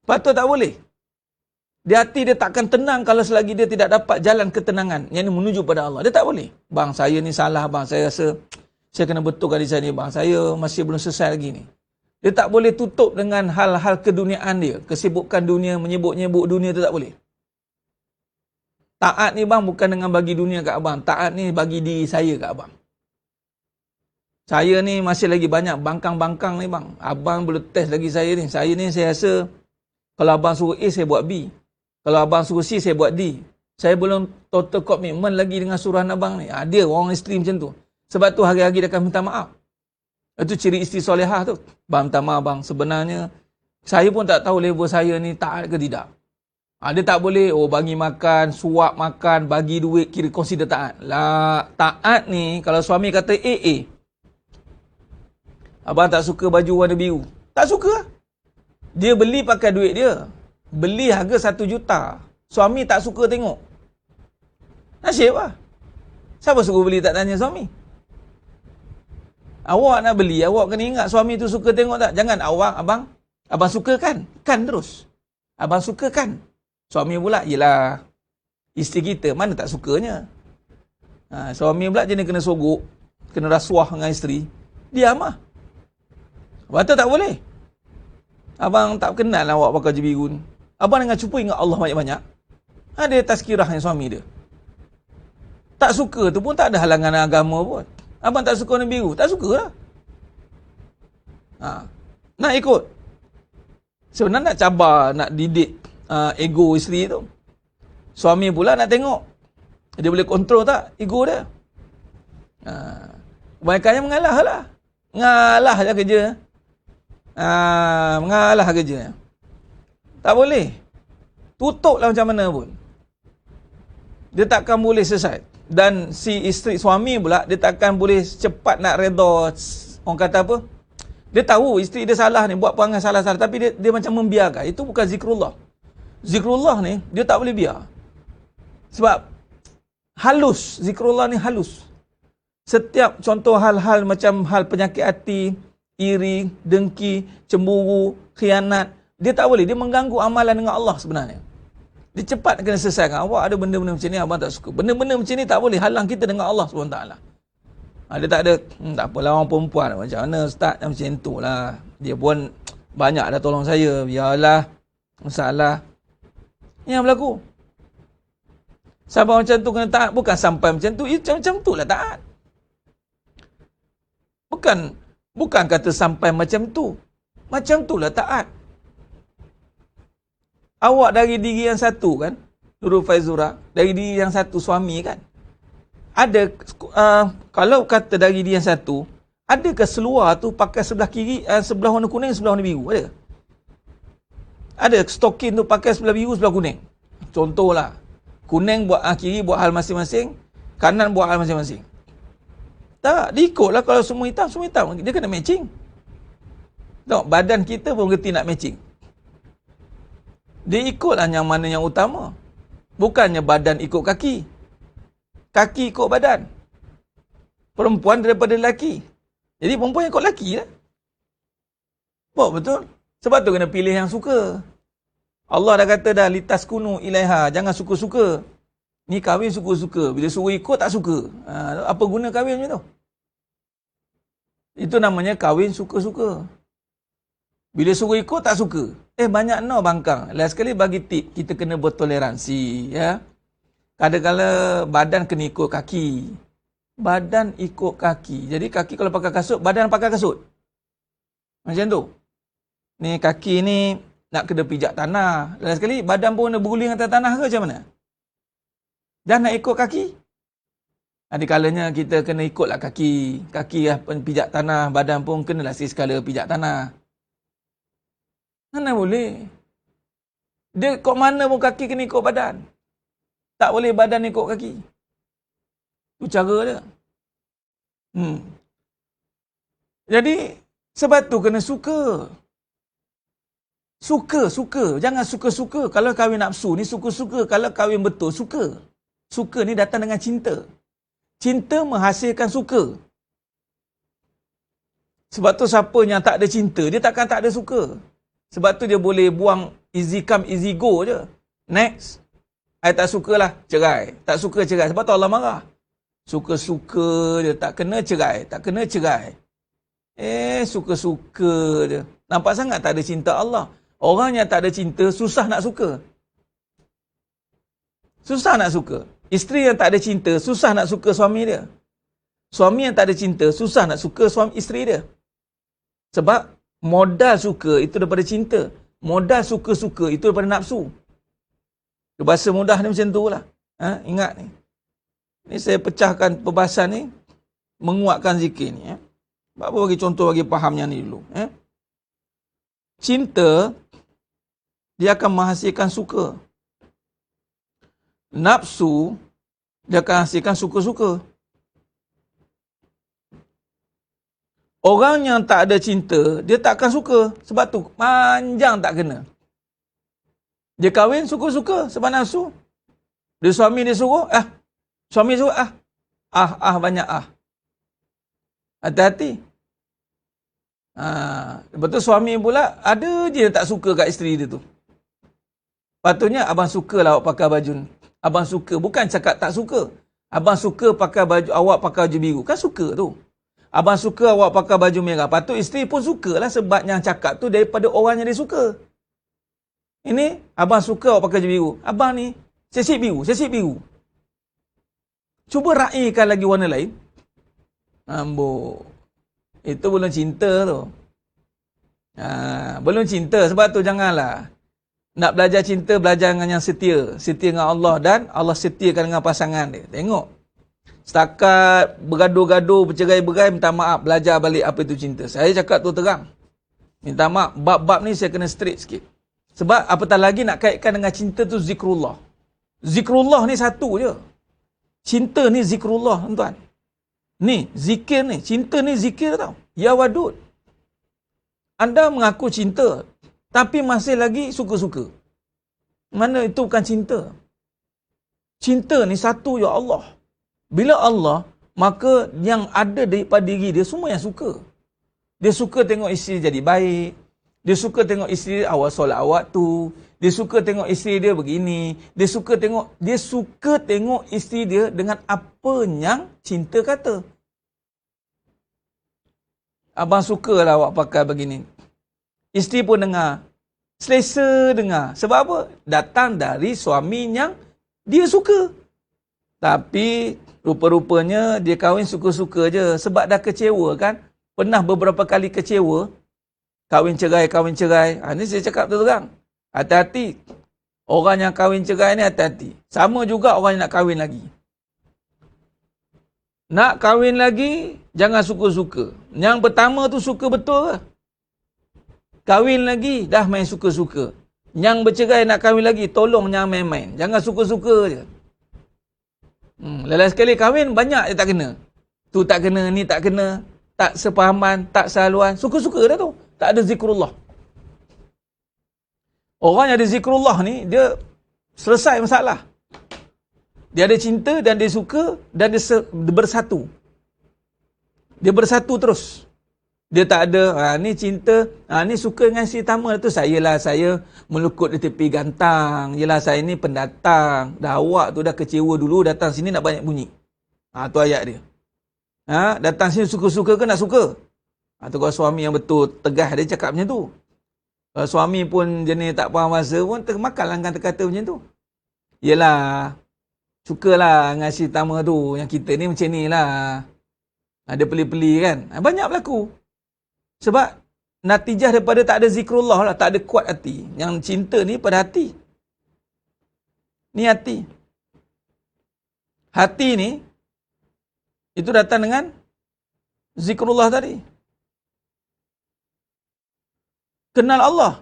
Patut tak boleh. Di hati dia takkan tenang kalau selagi dia tidak dapat jalan ketenangan. Yang ini menuju pada Allah. Dia tak boleh. Bang, saya ni salah bang. Saya rasa saya kena betulkan di sana bang. Saya masih belum selesai lagi ni. Dia tak boleh tutup dengan hal-hal keduniaan dia. Kesibukan dunia, menyebut-nyebut dunia tu tak boleh. Taat ni bang bukan dengan bagi dunia kat abang. Taat ni bagi diri saya kat abang. Saya ni masih lagi banyak bangkang-bangkang ni bang. Abang boleh test lagi saya ni. Saya ni saya rasa kalau abang suruh A saya buat B. Kalau abang suruh C saya buat D. Saya belum total commitment lagi dengan suruhan abang ni. Dia orang isteri macam tu. Sebab tu hari-hari dia akan minta maaf. Itu ciri isteri solehah tu. Bang minta maaf bang. Sebenarnya saya pun tak tahu level saya ni taat ke tidak. Dia tak boleh, bagi makan, suap makan, bagi duit, kira consider taat. Lah, taat ni, kalau suami kata AA. Abang tak suka baju warna biru. Tak suka. Dia beli pakai duit dia. Beli harga 1 juta. Suami tak suka tengok. Nasib lah. Siapa suruh beli tak tanya suami? Awak nak beli, awak kena ingat suami tu suka tengok tak? Jangan abang suka kan? Kan terus. Abang suka kan? Suami pula, yelah, isteri kita mana tak sukanya. Suami pula jenis kena sogok, kena rasuah dengan isteri. Diam lah. Lepas tu tak boleh. Abang tak kenal lah awak pakai baju biru ni. Abang dengan cuba ingat Allah banyak-banyak. Ada tazkirah yang suami dia. Tak suka tu pun tak ada halangan agama pun. Abang tak suka warna biru, tak suka lah. Nak ikut. Sebenarnya nak cabar, nak didik ego isteri tu. Suami pula nak tengok. Dia boleh kontrol tak ego dia. Kebanyakannya mengalah lah. Mengalah je kerja. Mengalah kerja. Tak boleh. Tutup lah macam mana pun. Dia takkan boleh selesai. Dan si isteri suami pula, dia takkan boleh cepat nak reda. Orang kata apa? Dia tahu isteri dia salah ni, buat perangai salah-salah. Tapi dia macam membiarkan. Itu bukan zikrullah. Zikrullah ni, dia tak boleh biar. Sebab halus. Zikrullah ni halus. Setiap contoh hal-hal macam hal penyakit hati, iri, dengki, cemburu, khianat. Dia tak boleh. Dia mengganggu amalan dengan Allah sebenarnya. Dia cepat kena selesaikan. Awak ada benda-benda macam ni, abang tak suka. Benda-benda macam ni tak boleh halang kita dengan Allah SWT. Dia tak ada, tak apalah orang perempuan. Macam mana ustaz macam tu lah. Dia pun banyak dah tolong saya. Biarlah. Masalah. Yang berlaku. Sampai macam tu kena taat. Bukan sampai macam tu. Macam tu lah taat. Bukan kata sampai macam tu. Macam tu lah taat. Awak dari diri yang satu kan, Nurul Faizura, dari diri yang satu suami kan. Ada, kalau kata dari diri yang satu, adakah seluar tu pakai sebelah kiri, sebelah warna kuning, sebelah warna biru? Ada? Ada stokin tu pakai sebelah biru, sebelah kuning. Contohlah, kuning buat kiri buat hal masing-masing, kanan buat hal masing-masing. Tak, diikutlah kalau semua hitam. Dia kena matching. Tengok, badan kita pun reti nak matching. Dia ikutlah yang mana yang utama. Bukannya badan ikut kaki. Kaki ikut badan. Perempuan daripada lelaki. Jadi perempuan ikut lelaki lah. Betul. Sebab tu kena pilih yang suka. Allah dah kata dah, litas kunu ilaiha. Jangan suka-suka. Ni kahwin suka-suka. Bila suruh ikut tak suka. Apa guna kahwin macam tu? Itu namanya kahwin suka-suka. Bila suruh ikut tak suka. Banyak bangkang. Last sekali bagi tip, kita kena bertoleransi. Ya. Kadang-kadang badan kena ikut kaki. Badan ikut kaki. Jadi kaki kalau pakai kasut, badan pakai kasut. Macam tu. Ni kaki ni nak kena pijak tanah. Last sekali badan pun kena berguling atas tanah ke macam mana? Dan nak ikut kaki. Ada kalanya kita kena ikutlah kaki. Kaki lah pijak tanah, badan pun kenalah sekala pijak tanah. Mana boleh? Dia kok mana pun kaki kena ikut badan. Tak boleh badan ikut kaki. Itu cara dia. Jadi, sebab tu kena suka. Suka. Jangan suka-suka. Kalau kahwin nafsu ni suka-suka. Kalau kahwin betul, suka. Suka ni datang dengan cinta. Cinta menghasilkan suka. Sebab tu siapa yang tak ada cinta, dia takkan tak ada suka. Sebab tu dia boleh buang easy come, easy go je. Next. I tak sukalah, cerai. Tak suka, cerai. Sebab tu Allah marah. Suka-suka je. Tak kena cerai. Suka-suka je. Nampak sangat tak ada cinta Allah. Orang yang tak ada cinta, susah nak suka. Isteri yang tak ada cinta, susah nak suka suami dia. Suami yang tak ada cinta, susah nak suka suami isteri dia. Sebab modal suka itu daripada cinta. Modal suka-suka itu daripada nafsu. Bahasa mudah ni macam tu lah. Ingat ni. Ni saya pecahkan perbahasan ni. Menguatkan zikir ni. Apa bagi contoh bagi faham yang ni dulu. Cinta, dia akan menghasilkan suka. Nafsu, dia akan hasilkan suka-suka. Orang yang tak ada cinta, dia tak akan suka. Sebab tu, panjang tak kena. Dia kahwin, suka-suka. Sebab nafsu. Dia suami dia suruh, suami suruh, banyak. Hati-hati. Lepas tu suami pula, ada je yang tak suka kat isteri dia tu. Patutnya, abang sukalah awak pakai baju ni. Abang suka, bukan cakap tak suka. Abang suka pakai baju, awak pakai baju biru. Kan suka tu. abang suka awak pakai baju merah. Patut isteri pun sukalah sebab yang cakap tu daripada orang yang dia suka. Ini, abang suka awak pakai baju biru. Abang ni, sisik biru. Cuba raikan lagi warna lain. Ambok. Itu belum cinta tu. Belum cinta. Sebab tu janganlah. Nak belajar cinta, belajar dengan yang setia. Setia dengan Allah dan Allah setiakan dengan pasangan dia. Tengok. Setakat bergaduh-gaduh, bercerai-berai, minta maaf. Belajar balik apa itu cinta. Saya cakap tu terang. Minta maaf. Bab-bab ni saya kena straight sikit. Sebab apatah lagi nak kaitkan dengan cinta tu zikrullah. Zikrullah ni satu je. Cinta ni zikrullah, tuan. Ni, zikir ni. Cinta ni zikir tau. Ya wadud. Anda mengaku cinta. Tapi masih lagi suka-suka. Mana itu bukan cinta. Cinta ni satu, ya Allah. Bila Allah, maka yang ada daripada diri dia semua yang suka. Dia suka tengok isteri jadi baik. Dia suka tengok isteri awal solat awak tu. Dia suka tengok isteri dia begini. Dia suka tengok isteri dia dengan apa yang cinta kata. Abang sukalah awak pakai begini. Isteri pun dengar. Selesa dengar. Sebab apa? Datang dari suami yang dia suka. Tapi rupa-rupanya dia kahwin suka-suka je. Sebab dah kecewa kan. Pernah beberapa kali kecewa. Kahwin cerai. Ini saya cakap terang. Hati-hati. Orang yang kahwin cerai ni hati-hati. Sama juga orang yang nak kahwin lagi. Nak kahwin lagi, jangan suka-suka. Yang pertama tu suka betul ke? Kahwin lagi, dah main suka-suka. Yang bercerai nak kahwin lagi, tolong jangan main-main. Jangan suka-suka je. Lepas sekali kahwin, banyak je tak kena. Tu tak kena, ni tak kena. Tak sepahaman, tak sehaluan. Suka-suka dah tu. Tak ada zikrullah. Orang yang ada zikrullah ni, dia selesai masalah. Dia ada cinta dan dia suka dan dia bersatu. Dia bersatu terus. Dia tak ada, ni cinta, ni suka dengan si Tama tu. Saya melukut di tepi gantang. Yelah, saya ni pendatang. Dah awak tu dah kecewa dulu, datang sini nak banyak bunyi. Tu ayat dia. Datang sini suka-suka ke nak suka? Tu kalau suami yang betul, tegas dia cakap macam tu. Kalau suami pun jenis tak faham bahasa pun, termakanlah kata-kata macam tu. Yelah, sukalah dengan si Tama tu. Yang kita ni macam ni lah. Ada peli-peli kan. Banyak berlaku. Sebab natijah daripada tak ada zikrullah lah. Tak ada kuat hati. Yang cinta ni pada hati. Ni hati. Hati ni, itu datang dengan zikrullah tadi. Kenal Allah.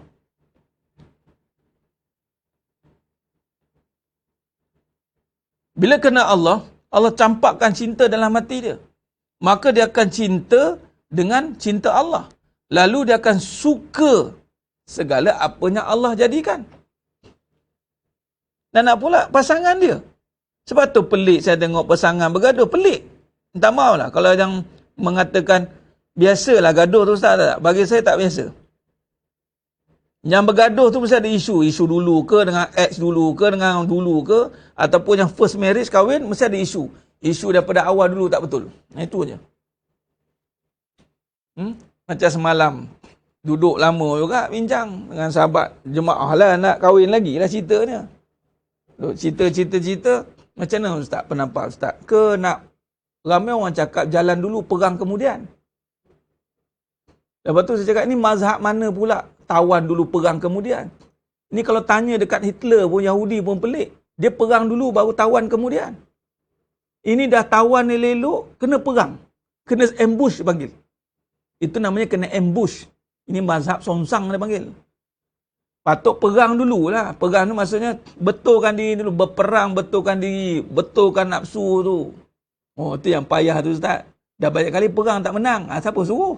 Bila kenal Allah, Allah campakkan cinta dalam hati dia. Maka dia akan cinta dengan cinta Allah. Lalu dia akan suka segala apa yang Allah jadikan. Dan nak pula pasangan dia. Sebab tu pelik saya tengok pasangan bergaduh. Pelik. Tak maulah kalau yang mengatakan biasalah gaduh tu Ustaz. Tak. Bagi saya tak biasa. Yang bergaduh tu mesti ada isu. Isu dulu ke dengan ex dulu ke dengan dulu ke. Ataupun yang first marriage kahwin mesti ada isu. Isu daripada awal dulu tak betul. Itu aja. Macam semalam. Duduk lama juga bincang dengan sahabat jemaah lah nak kahwin lagi lah ceritanya. Cerita. Macam mana Ustaz pendapat Ustaz? Ke nak ramai orang cakap jalan dulu perang kemudian. Lepas tu saya cakap ni mazhab mana pula tawan dulu perang kemudian. Ni kalau tanya dekat Hitler pun Yahudi pun pelik. Dia perang dulu baru tawan kemudian. Ini dah tawan elok kena perang. Kena ambush panggil. Itu namanya kena ambush. Ini mazhab Songsang dia panggil. Patut perang dululah. Perang tu maksudnya betulkan diri dulu. Berperang, betulkan diri. Betulkan nafsu tu. Tu yang payah tu Ustaz. Dah banyak kali perang tak menang. Siapa suruh?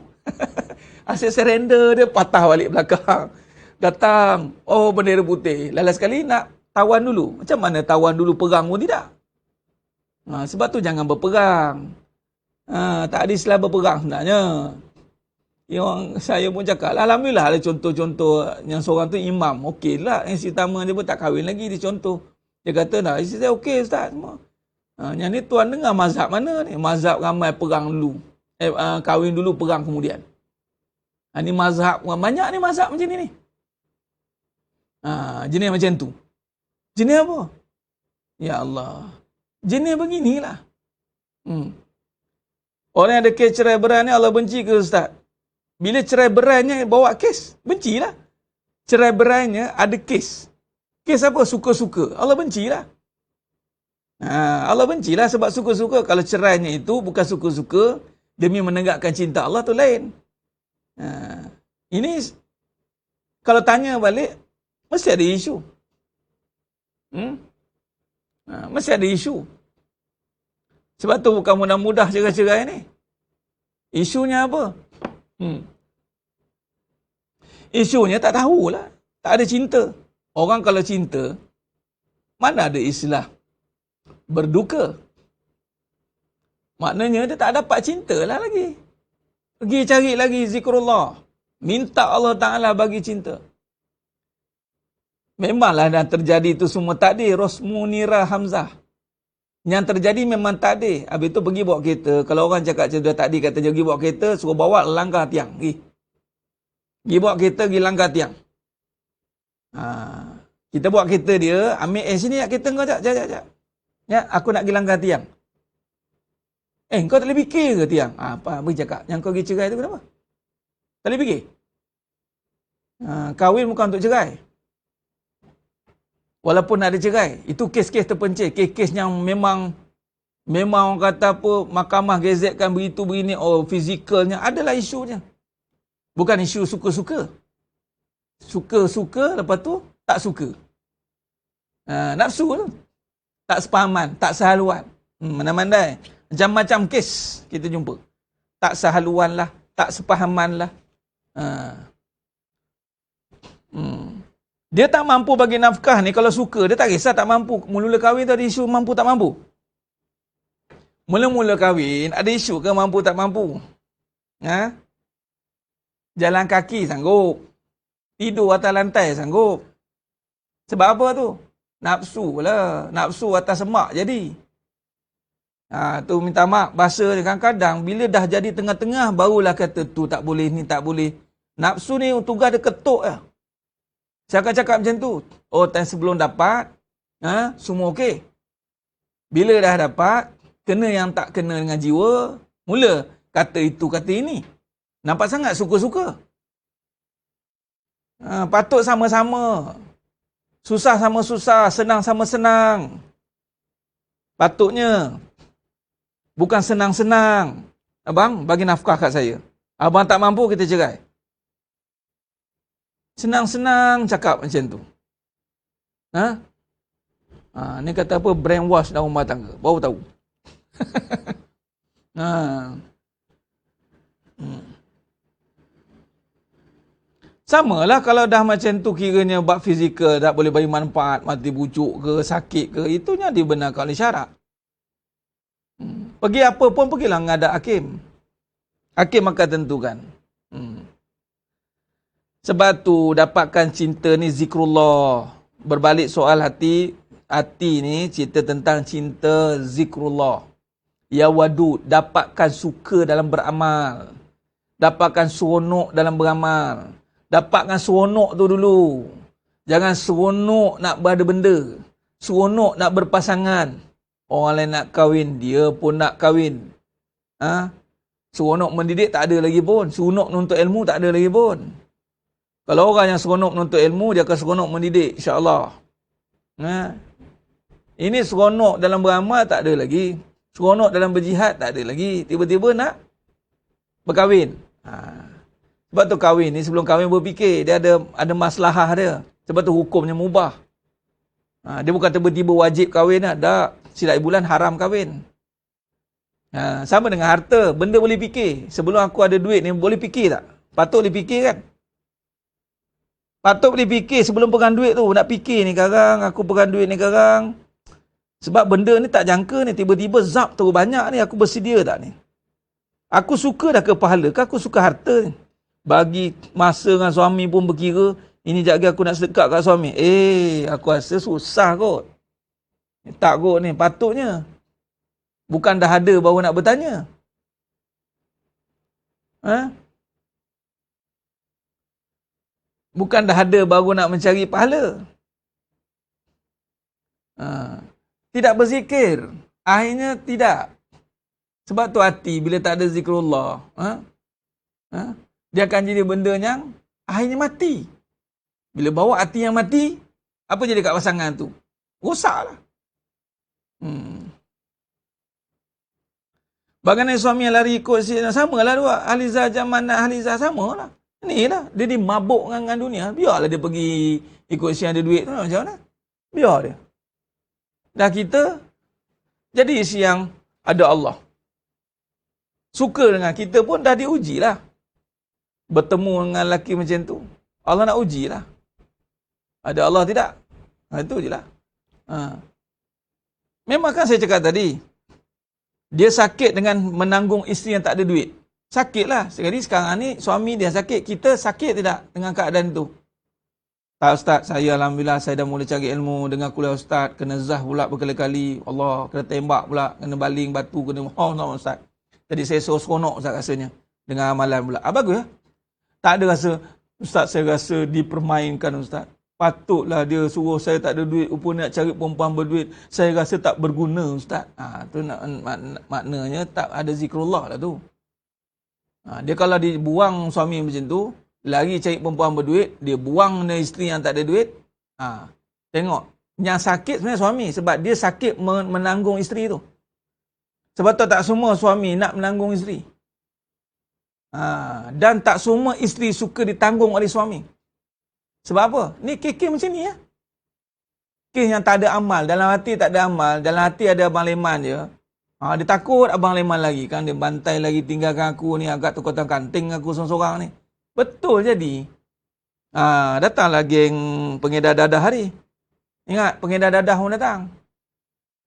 Asyik surrender dia patah balik belakang. Datang. Bendera putih. Lalas sekali nak tawan dulu. Macam mana tawan dulu perang pun tidak? Sebab tu jangan berperang. Tak ada istilah berperang sebenarnya. Saya pun cakap, alhamdulillah ada contoh-contoh yang seorang tu imam. Okey lah, yang si Tama dia pun tak kahwin lagi, dia contoh. Dia kata, isteri saya okey Ustaz semua. Yang ni tuan dengar mazhab mana ni? Mazhab ramai perang dulu. Kahwin dulu, perang kemudian. Ni mazhab, banyak ni mazhab macam ni. Jenis macam tu. Jenis apa? Ya Allah. Jenis beginilah. Orang yang ada kes cerai berai ni Allah benci ke Ustaz? Bila cerai berainya bawa kes, bencilah. Cerai berainya ada kes. Kes apa? Suka-suka. Allah bencilah. Allah bencilah sebab suka-suka. Kalau cerainya itu bukan suka-suka, demi menegakkan cinta Allah tu lain. Ini kalau tanya balik, mesti ada isu. Mesti ada isu. Sebab tu bukan mudah-mudah cerai-cerai ni. Isunya apa? Isunya tak tahulah. Tak ada cinta. Orang kalau cinta, mana ada istilah berduka. Maknanya dia tak dapat cinta lah lagi. Pergi cari lagi zikrullah. Minta Allah Ta'ala bagi cinta. Memanglah dah terjadi itu semua takdir. Rosmunira Hamzah. Yang terjadi memang takdir. Habis tu pergi bawa kereta. Kalau orang cakap macam tu takdir, kata pergi bawa kereta, suruh bawa langgar tiang. Pergi bawa kereta, pergi langgar tiang. Kita bawa kereta dia, ambil sini kereta kau jap. Ya, aku nak pergi langgar tiang. Kau tak boleh fikir ke tiang? Apa cakap? Yang kau pergi cerai tu kenapa? Tak boleh fikir? Kahwin bukan untuk cerai. Walaupun ada cerai, itu kes-kes terpencil. Kes-kes yang memang orang kata apa, mahkamah gazetkan begitu begini, fizikalnya, adalah isunya. Bukan isu suka-suka. Suka-suka, lepas tu tak suka. Nafsu tu. Tak sepahaman, tak sehaluan. Mana-mandai. Macam-macam kes kita jumpa. Tak sehaluan lah, tak sepahaman lah. Dia tak mampu bagi nafkah ni, kalau suka, dia tak kisah tak mampu. Mula-mula kahwin tu ada isu mampu tak mampu. Mula-mula kahwin, ada isu ke mampu tak mampu? Jalan kaki sanggup. Tidur atas lantai sanggup. Sebab apa tu? Nafsu lah. Nafsu atas semak jadi. Tu minta maaf. Bahasa dia kadang-kadang bila dah jadi tengah-tengah barulah kata tu tak boleh, ni tak boleh. Nafsu ni tugas dia ketuk lah. Saya akan cakap macam tu. Time sebelum dapat, semua okey. Bila dah dapat, kena yang tak kena dengan jiwa, mula kata itu, kata ini. Nampak sangat suka-suka. Patut sama-sama. Susah sama susah, senang sama senang. Patutnya. Bukan senang-senang. Abang, bagi nafkah kat saya. Abang tak mampu, kita cerai. Senang-senang cakap macam tu. Ni kata apa? Brainwash dalam rumah tangga. Baru tahu. Sama lah kalau dah macam tu kiranya bab fizikal tak boleh bagi manfaat, mati bucuk ke, sakit ke, itunya dibenarkan oleh syarak. Pergi apa pun pergilah menghadap hakim. Hakim akan tentukan. Sebab tu dapatkan cinta ni zikrullah. Berbalik soal hati ni cerita tentang cinta zikrullah. Ya wadud, dapatkan suka dalam beramal. Dapatkan seronok dalam beramal. Dapatkan seronok tu dulu. Jangan seronok nak berada benda. Seronok nak berpasangan. Orang lain nak kahwin, dia pun nak kahwin. Seronok mendidik tak ada lagi pun. Seronok menuntut ilmu tak ada lagi pun. Kalau orang yang seronok menuntut ilmu, dia akan seronok mendidik, insya-Allah. Ini seronok dalam beramal tak ada lagi. Seronok dalam berjihad tak ada lagi. Tiba-tiba nak berkahwin. Sebab tu kahwin ni, sebelum kahwin berfikir, dia ada maslahah dia. Sebab tu hukumnya mubah. Dia bukan tiba-tiba wajib kahwin lah. Tak. Silat bulan haram kahwin. Sama dengan harta. Benda boleh fikir. Sebelum aku ada duit ni, boleh fikir tak? Patut boleh fikir kan? Patut boleh fikir sebelum pegang duit tu. Nak fikir ni sekarang, aku pegang duit ni sekarang. Sebab benda ni tak jangka ni. Tiba-tiba zap terlalu banyak ni. Aku bersedia tak ni? Aku suka dah ke pahala ke? Aku suka harta ni. Bagi masa dengan suami pun berkira, ini sekejap lagi aku nak sedekah kat suami. Aku rasa susah kot. Tak kot ni, patutnya. Bukan dah ada baru nak bertanya. Ha? Bukan dah ada baru nak mencari pahala. Ha. Tidak berzikir. Akhirnya tidak. Sebab tu hati bila tak ada zikrullah, dia akan jadi benda yang akhirnya mati. Bila bawa hati yang mati, apa jadi kat pasangan tu? Rosaklah. Bagaimana suami yang lari ikut sama lah dua. Ahliza zaman Ahliza sama lah. Ni lah. Dia mabuk dengan dunia. Biarlah dia pergi ikut si yang ada duit tu. Macam mana? Biar dia. Dah kita jadi isi yang ada Allah. Suka dengan kita pun dah diuji lah. Bertemu dengan lelaki macam tu. Allah nak uji lah. Ada Allah tidak? Itu je lah. Memang kan saya cakap tadi. Dia sakit dengan menanggung isteri yang tak ada duit. Sakit lah. Jadi sekarang ni suami dia sakit. Kita sakit tidak dengan keadaan tu? Tak Ustaz, saya Alhamdulillah saya dah mula cari ilmu dengan kuliah Ustaz, kena zah pula berkali-kali. Allah, kena tembak pula, kena baling batu, kena Ustaz. Tadi saya seronok Ustaz rasanya dengan amalan pula. Bagus lah. Tak ada rasa, Ustaz saya rasa dipermainkan Ustaz. Patutlah dia suruh saya tak ada duit, rupanya nak cari perempuan berduit. Saya rasa tak berguna Ustaz. Tu maknanya tak ada zikrullah lah tu. Dia kalau dibuang suami macam tu, lagi cari perempuan berduit, dia buang isteri yang tak ada duit. Tengok, yang sakit sebenarnya suami sebab dia sakit menanggung isteri tu. Sebab tu tak semua suami nak menanggung isteri. Dan tak semua isteri suka ditanggung oleh suami. Sebab apa? Ni kes macam ni ya. Kes yang tak ada amal, dalam hati tak ada amal, dalam hati ada abang leman je. Dia takut abang leman lagi kan, dia bantai lagi tinggalkan aku ni, agak tukar kanting aku seorang-seorang ni. Betul jadi. Datanglah geng pengedar dadah hari. Ingat, pengedar dadah pun datang.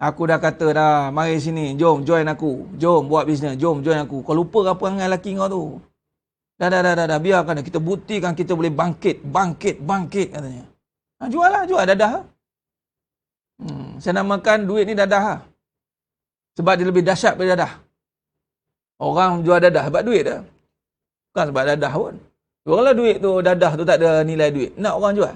Aku dah kata dah, mari sini, jom join aku. Jom buat bisnes, jom join aku. Kau lupa apa dengan lelaki kau tu. Dah. Biarkan kita buktikan kita boleh bangkit katanya. Jual lah, jual dadah. Saya namakan duit ni dadah lah. Sebab dia lebih dahsyat daripada dadah. Orang jual dadah sebab duit dah. Bukan sebab dadah pun. Kalau duit tu, dadah tu tak ada nilai duit. Nak orang jual?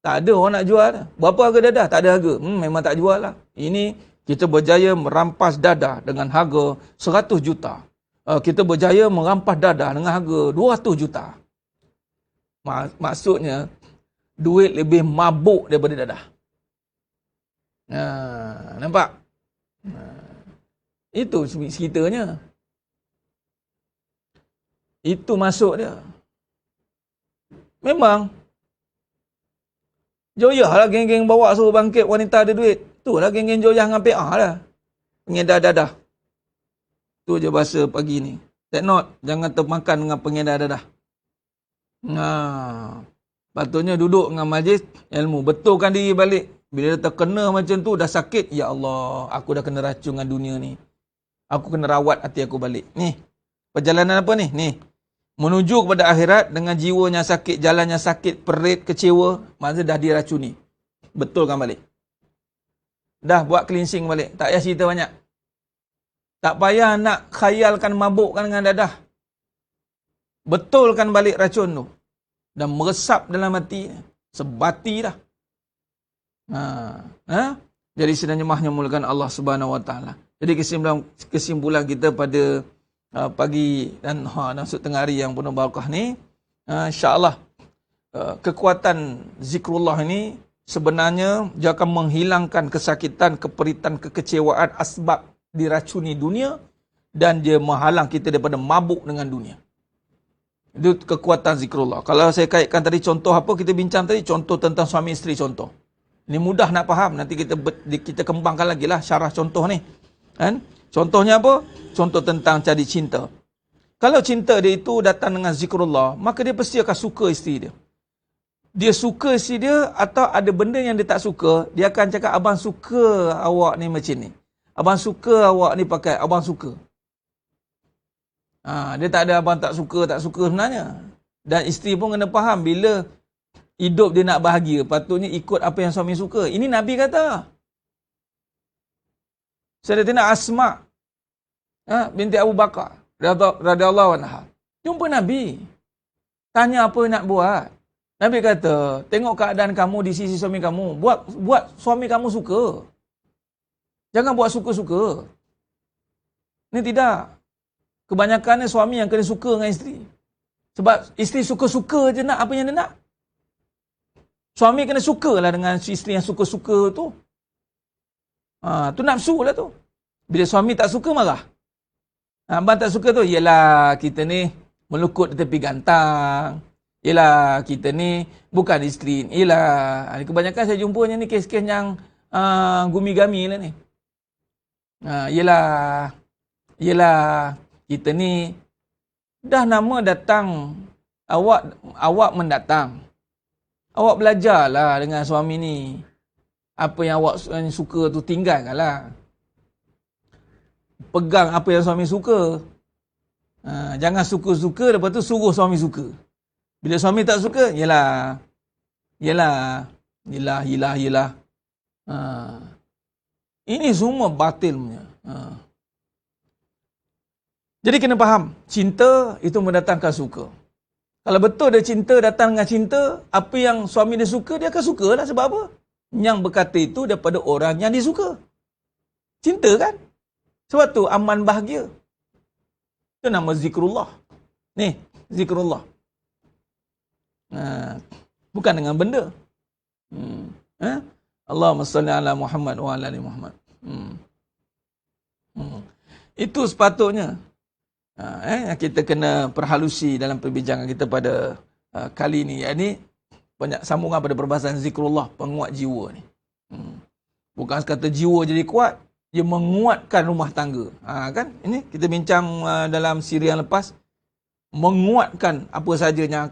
Tak ada orang nak jual. Berapa harga dadah? Tak ada harga. Memang tak jual lah. Ini kita berjaya merampas dadah dengan harga 100 juta. Kita berjaya merampas dadah dengan harga 200 juta. Maksudnya, duit lebih mabuk daripada dadah. Nampak? Itu ceritanya. Itu masuk dia. Memang. Joyah lah geng-geng bawa suruh bangkit wanita ada duit. Tu lah geng-geng joyah dengan PA lah. Pengedar dadah. Tu je bahasa pagi ni. Take note. Jangan termakan dengan pengedar dadah. Patutnya duduk dengan majlis ilmu. Betulkan diri balik. Bila dia terkena macam tu dah sakit. Ya Allah. Aku dah kena racun dengan dunia ni. Aku kena rawat hati aku balik. Ni. Perjalanan apa ni? Ni. Menuju kepada akhirat dengan jiwanya sakit, jalannya sakit, perit, kecewa, maksudnya dah diracuni. Betulkan balik. Dah buat cleansing balik. Tak payah cerita banyak. Tak payah nak khayalkan mabukkan dengan dadah. Betulkan balik racun tu. Dan meresap dalam hati. Sebati dah. Jadi sebenarnya mahnyamulkan Allah Subhanahu Wa Taala. Jadi kesimpulan kita pada pagi dan masuk tengah hari yang penuh barakah ni, insya-Allah kekuatan zikrullah ini sebenarnya dia akan menghilangkan kesakitan, keperitan, kekecewaan asbab diracuni dunia dan dia menghalang kita daripada mabuk dengan dunia. Itu kekuatan zikrullah. Kalau saya kaitkan tadi contoh apa kita bincang tadi, contoh tentang suami isteri contoh. Ini mudah nak faham, nanti kita kembangkan lagi lah syarah contoh ni. Kan? Contohnya apa? Contoh tentang cari cinta. Kalau cinta dia itu datang dengan zikrullah, maka dia pasti akan suka isteri dia. Dia suka isteri dia atau ada benda yang dia tak suka, dia akan cakap, abang suka awak ni macam ni. Abang suka awak ni pakai, abang suka. Dia tak ada abang tak suka sebenarnya. Dan isteri pun kena faham, bila hidup dia nak bahagia, patutnya ikut apa yang suami suka. Ini Nabi kata. Sayyidatina Asma binti Abu Bakar radhiyallahu anha jumpa Nabi. Tanya apa nak buat. Nabi kata, tengok keadaan kamu di sisi suami kamu. Buat suami kamu suka. Jangan buat suka-suka. Ini tidak. Kebanyakannya suami yang kena suka dengan isteri. Sebab isteri suka-suka je nak apa yang dia nak. Suami kena sukalah dengan isteri yang suka-suka tu. Tu nafsu lah tu. Bila suami tak suka, marah. Abang tak suka tu, yelah kita ni melukut di tepi gantang. Yelah kita ni bukan isteri. Yelah, kebanyakan saya jumpanya ni kes-kes yang gumi-gami lah ni. Yelah kita ni dah nama datang, awak mendatang. Awak belajarlah dengan suami ni. Apa yang awak suka tu tinggalkanlah. Pegang apa yang suami suka. Jangan suka-suka, lepas tu suruh suami suka. Bila suami tak suka, yelah. Ini semua batil punya. Jadi kena faham, cinta itu mendatangkan suka. Kalau betul dia cinta, datang dengan cinta, apa yang suami dia suka, dia akan sukalah. Sebab apa? Yang berkata itu daripada orang yang dia suka. Cinta kan? Sebab tu aman bahagia. Itu nama zikrullah. Ni, zikrullah. Bukan dengan benda. Allahumma salli ala Muhammad wa ala ali Muhammad. Itu sepatutnya. Kita kena perhalusi dalam perbincangan kita pada kali ini. Ini banyak sambungan pada perbahasan zikrullah, penguat jiwa ni. Bukan sekata jiwa jadi kuat, dia menguatkan rumah tangga. Kan? Ini kita bincang dalam siri yang lepas. Menguatkan apa saja yang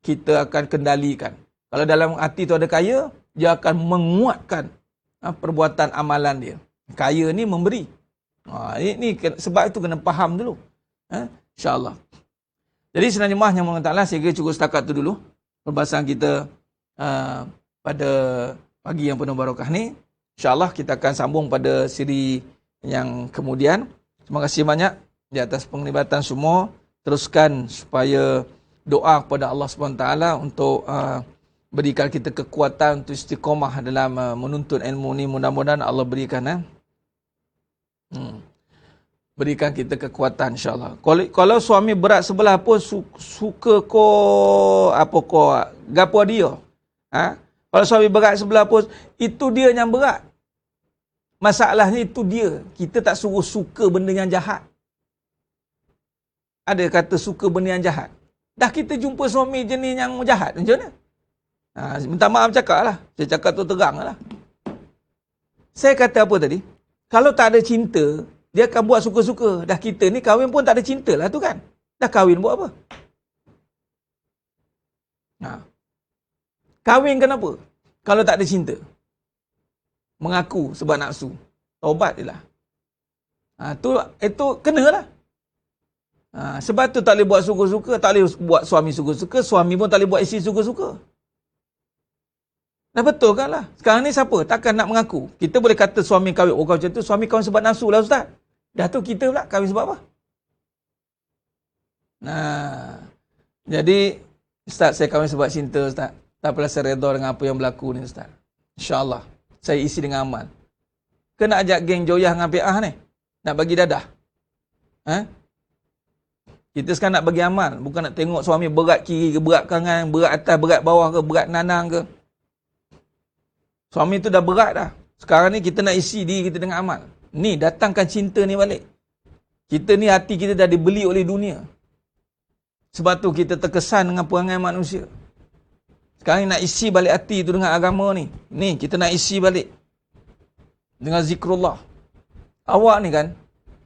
kita akan kendalikan. Kalau dalam hati tu ada kaya, dia akan menguatkan perbuatan amalan dia. Kaya ni memberi. Ini sebab itu kena faham dulu. InsyaAllah. Jadi senang jemaah yang Allah, saya kira cukup setakat tu dulu perbahasan kita pada pagi yang penuh barakah ni. InsyaAllah kita akan sambung pada siri yang kemudian. Terima kasih banyak di atas penglibatan semua. Teruskan supaya doa kepada Allah SWT untuk berikan kita kekuatan untuk istiqamah dalam menuntut ilmu ni. Mudah-mudahan Allah berikan berikan kita kekuatan insyaAllah. Kalau suami berat sebelah pun suka gapo dia. Kalau suami berat sebelah pun, itu dia yang berat. Masalahnya itu dia. Kita tak suruh suka benda yang jahat. Ada kata suka benda yang jahat. Dah kita jumpa suami jenis yang jahat, macam mana? Minta maaf cakap lah. Saya cakap tu terang lah. Saya kata apa tadi? Kalau tak ada cinta, dia akan buat suka-suka. Dah kita ni kahwin pun tak ada cinta lah tu kan. Dah kahwin buat apa? Kahwin kenapa? Kalau tak ada cinta. Mengaku sebab nafsu. Taubat je lah. Itu kenalah. Sebab tu tak boleh buat suka-suka. Tak boleh buat suami suka-suka. Suami pun tak boleh buat isteri suka-suka. Dah betul kan lah. Sekarang ni siapa? Takkan nak mengaku. Kita boleh kata suami kahwin. Oh, macam tu suami kahwin sebab nafsu lah Ustaz. Dah tu kita pula kahwin sebab apa? Jadi Ustaz, saya kahwin sebab cinta Ustaz. Tak apalah, saya redha dengan apa yang berlaku ni Ustaz. InsyaAllah. Saya isi dengan amal. Ke nak ajak geng Joyah dengan Pi'ah ni? Nak bagi dadah? Kita sekarang nak bagi amal. Bukan nak tengok suami berat kiri ke, berat kanan, berat atas, berat bawah ke, berat nanang ke. Suami tu dah berat dah. Sekarang ni kita nak isi diri kita dengan amal. Ni, datangkan cinta ni balik. Kita ni hati kita dah dibeli oleh dunia. Sebab tu kita terkesan dengan perangai manusia. Sekarang ni nak isi balik hati tu dengan agama ni. Ni, kita nak isi balik. Dengan zikrullah. Awak ni kan,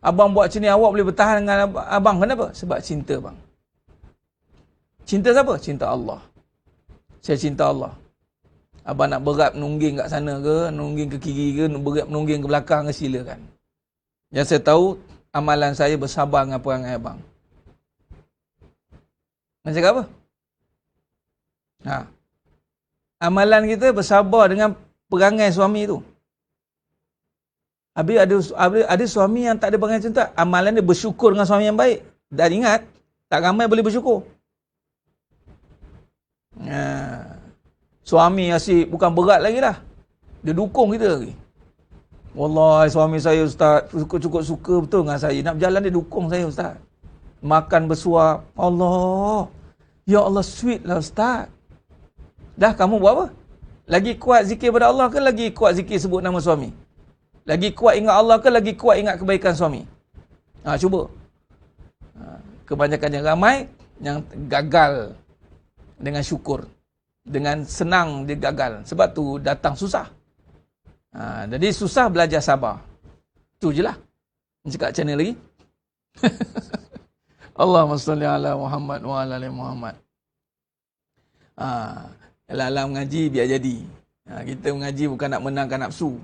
abang buat macam ni, awak boleh bertahan dengan abang. Kenapa? Sebab cinta bang. Cinta siapa? Cinta Allah. Saya cinta Allah. Abang nak berat menungging kat sana ke, menungging ke kiri ke, berat menungging ke belakang ke, silakan. Yang saya tahu, amalan saya bersabar dengan perangai abang. Nak cakap apa? Amalan kita bersabar dengan perangai suami tu. Habis ada suami yang tak ada perangai macam tu. Amalan dia bersyukur dengan suami yang baik. Dan ingat, tak ramai boleh bersyukur. Suami asyik bukan berat lagi dah. Dia dukung kita lagi. Wallahi suami saya ustaz, cukup suka betul dengan saya. Nak berjalan dia dukung saya ustaz. Makan bersuap. Allah. Ya Allah sweet lah ustaz. Dah kamu buat apa? Lagi kuat zikir pada Allah ke lagi kuat zikir sebut nama suami? Lagi kuat ingat Allah ke lagi kuat ingat kebaikan suami? Cuba. Kebanyakan yang ramai yang gagal dengan syukur. Dengan senang dia gagal. Sebab tu datang susah. Jadi susah belajar sabar. Tu je lah. Cakap macam ni lagi. Allahumma salli ala Muhammad wa ala ali Muhammad. Alam mengaji biar jadi. Kita mengaji bukan nak menangkan nafsu.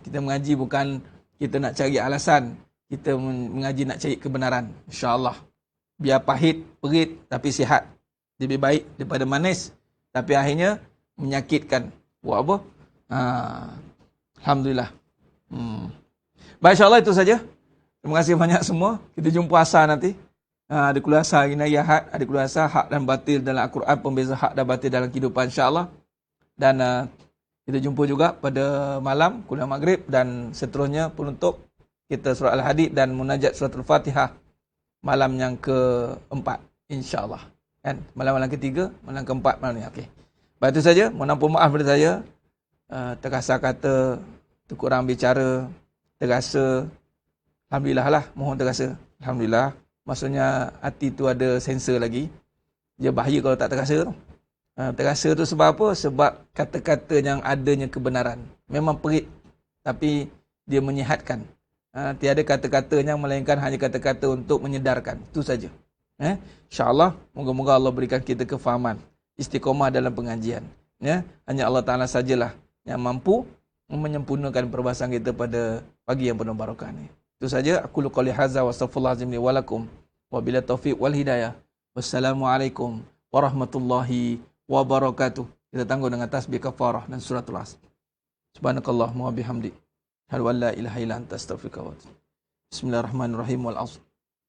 Kita mengaji bukan kita nak cari alasan. Kita mengaji nak cari kebenaran. InsyaAllah. Biar pahit, perit tapi sihat. Lebih baik daripada manis. Tapi akhirnya menyakitkan. Buat apa? Alhamdulillah. Baik, insyaAllah itu saja. Terima kasih banyak semua. Kita jumpa asar nanti. Ada kuliah asar hari ni Ahad. Ada kuliah asar hak dan batil dalam Al-Quran. Pembeza hak dan batil dalam kehidupan insyaAllah. Dan kita jumpa juga pada malam kuliah maghrib. Dan seterusnya penutup kita surah Al-Hadid dan munajat surah Al-Fatihah. Malam yang keempat. InsyaAllah. Kan? Malam-malam ketiga. Malam keempat malam ni. Okey. Baik, itu saja. Mohon ampun maaf pada saya. Terkasar kata, terkurang bicara, terasa. Alhamdulillah lah. Mohon terasa. Alhamdulillah. Maksudnya hati tu ada sensor lagi. Dia bahaya kalau tak terasa tu. Terasa tu sebab apa? Sebab kata-kata yang adanya kebenaran. Memang perit. Tapi dia menyihatkan. Tiada kata-katanya melainkan hanya kata-kata untuk menyedarkan. Itu saja. InsyaAllah. Moga-moga Allah berikan kita kefahaman. Istiqomah dalam pengajian. Hanya Allah Ta'ala sajalah yang mampu menyempurnakan perbahasan kita pada pagi yang penuh barakah ni. Itu saja. Aku qouli hadza wa astaghfirullahalazim li wa lakum. Wabillahi taufiq wal hidayah. Wassalamualaikum warahmatullahi wabarakatuh. Kita tangguh dengan tasbih kafarah dan suratul Asr. Subhanakallahumma wa bihamdik. Asyhadu an la ilaha illa anta astaghfiruka wa atubu. Bismillahirrahmanirrahim. Wal 'asr.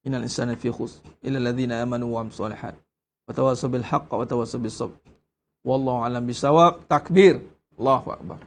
Innal insana fi khusr illa alladhina amanu wa 'amilus shalihat. Wa tawassaw bil haqq wa tawassaw bis sabr. Wallahu a'lam bisawab. Takbir. Allahu akbar.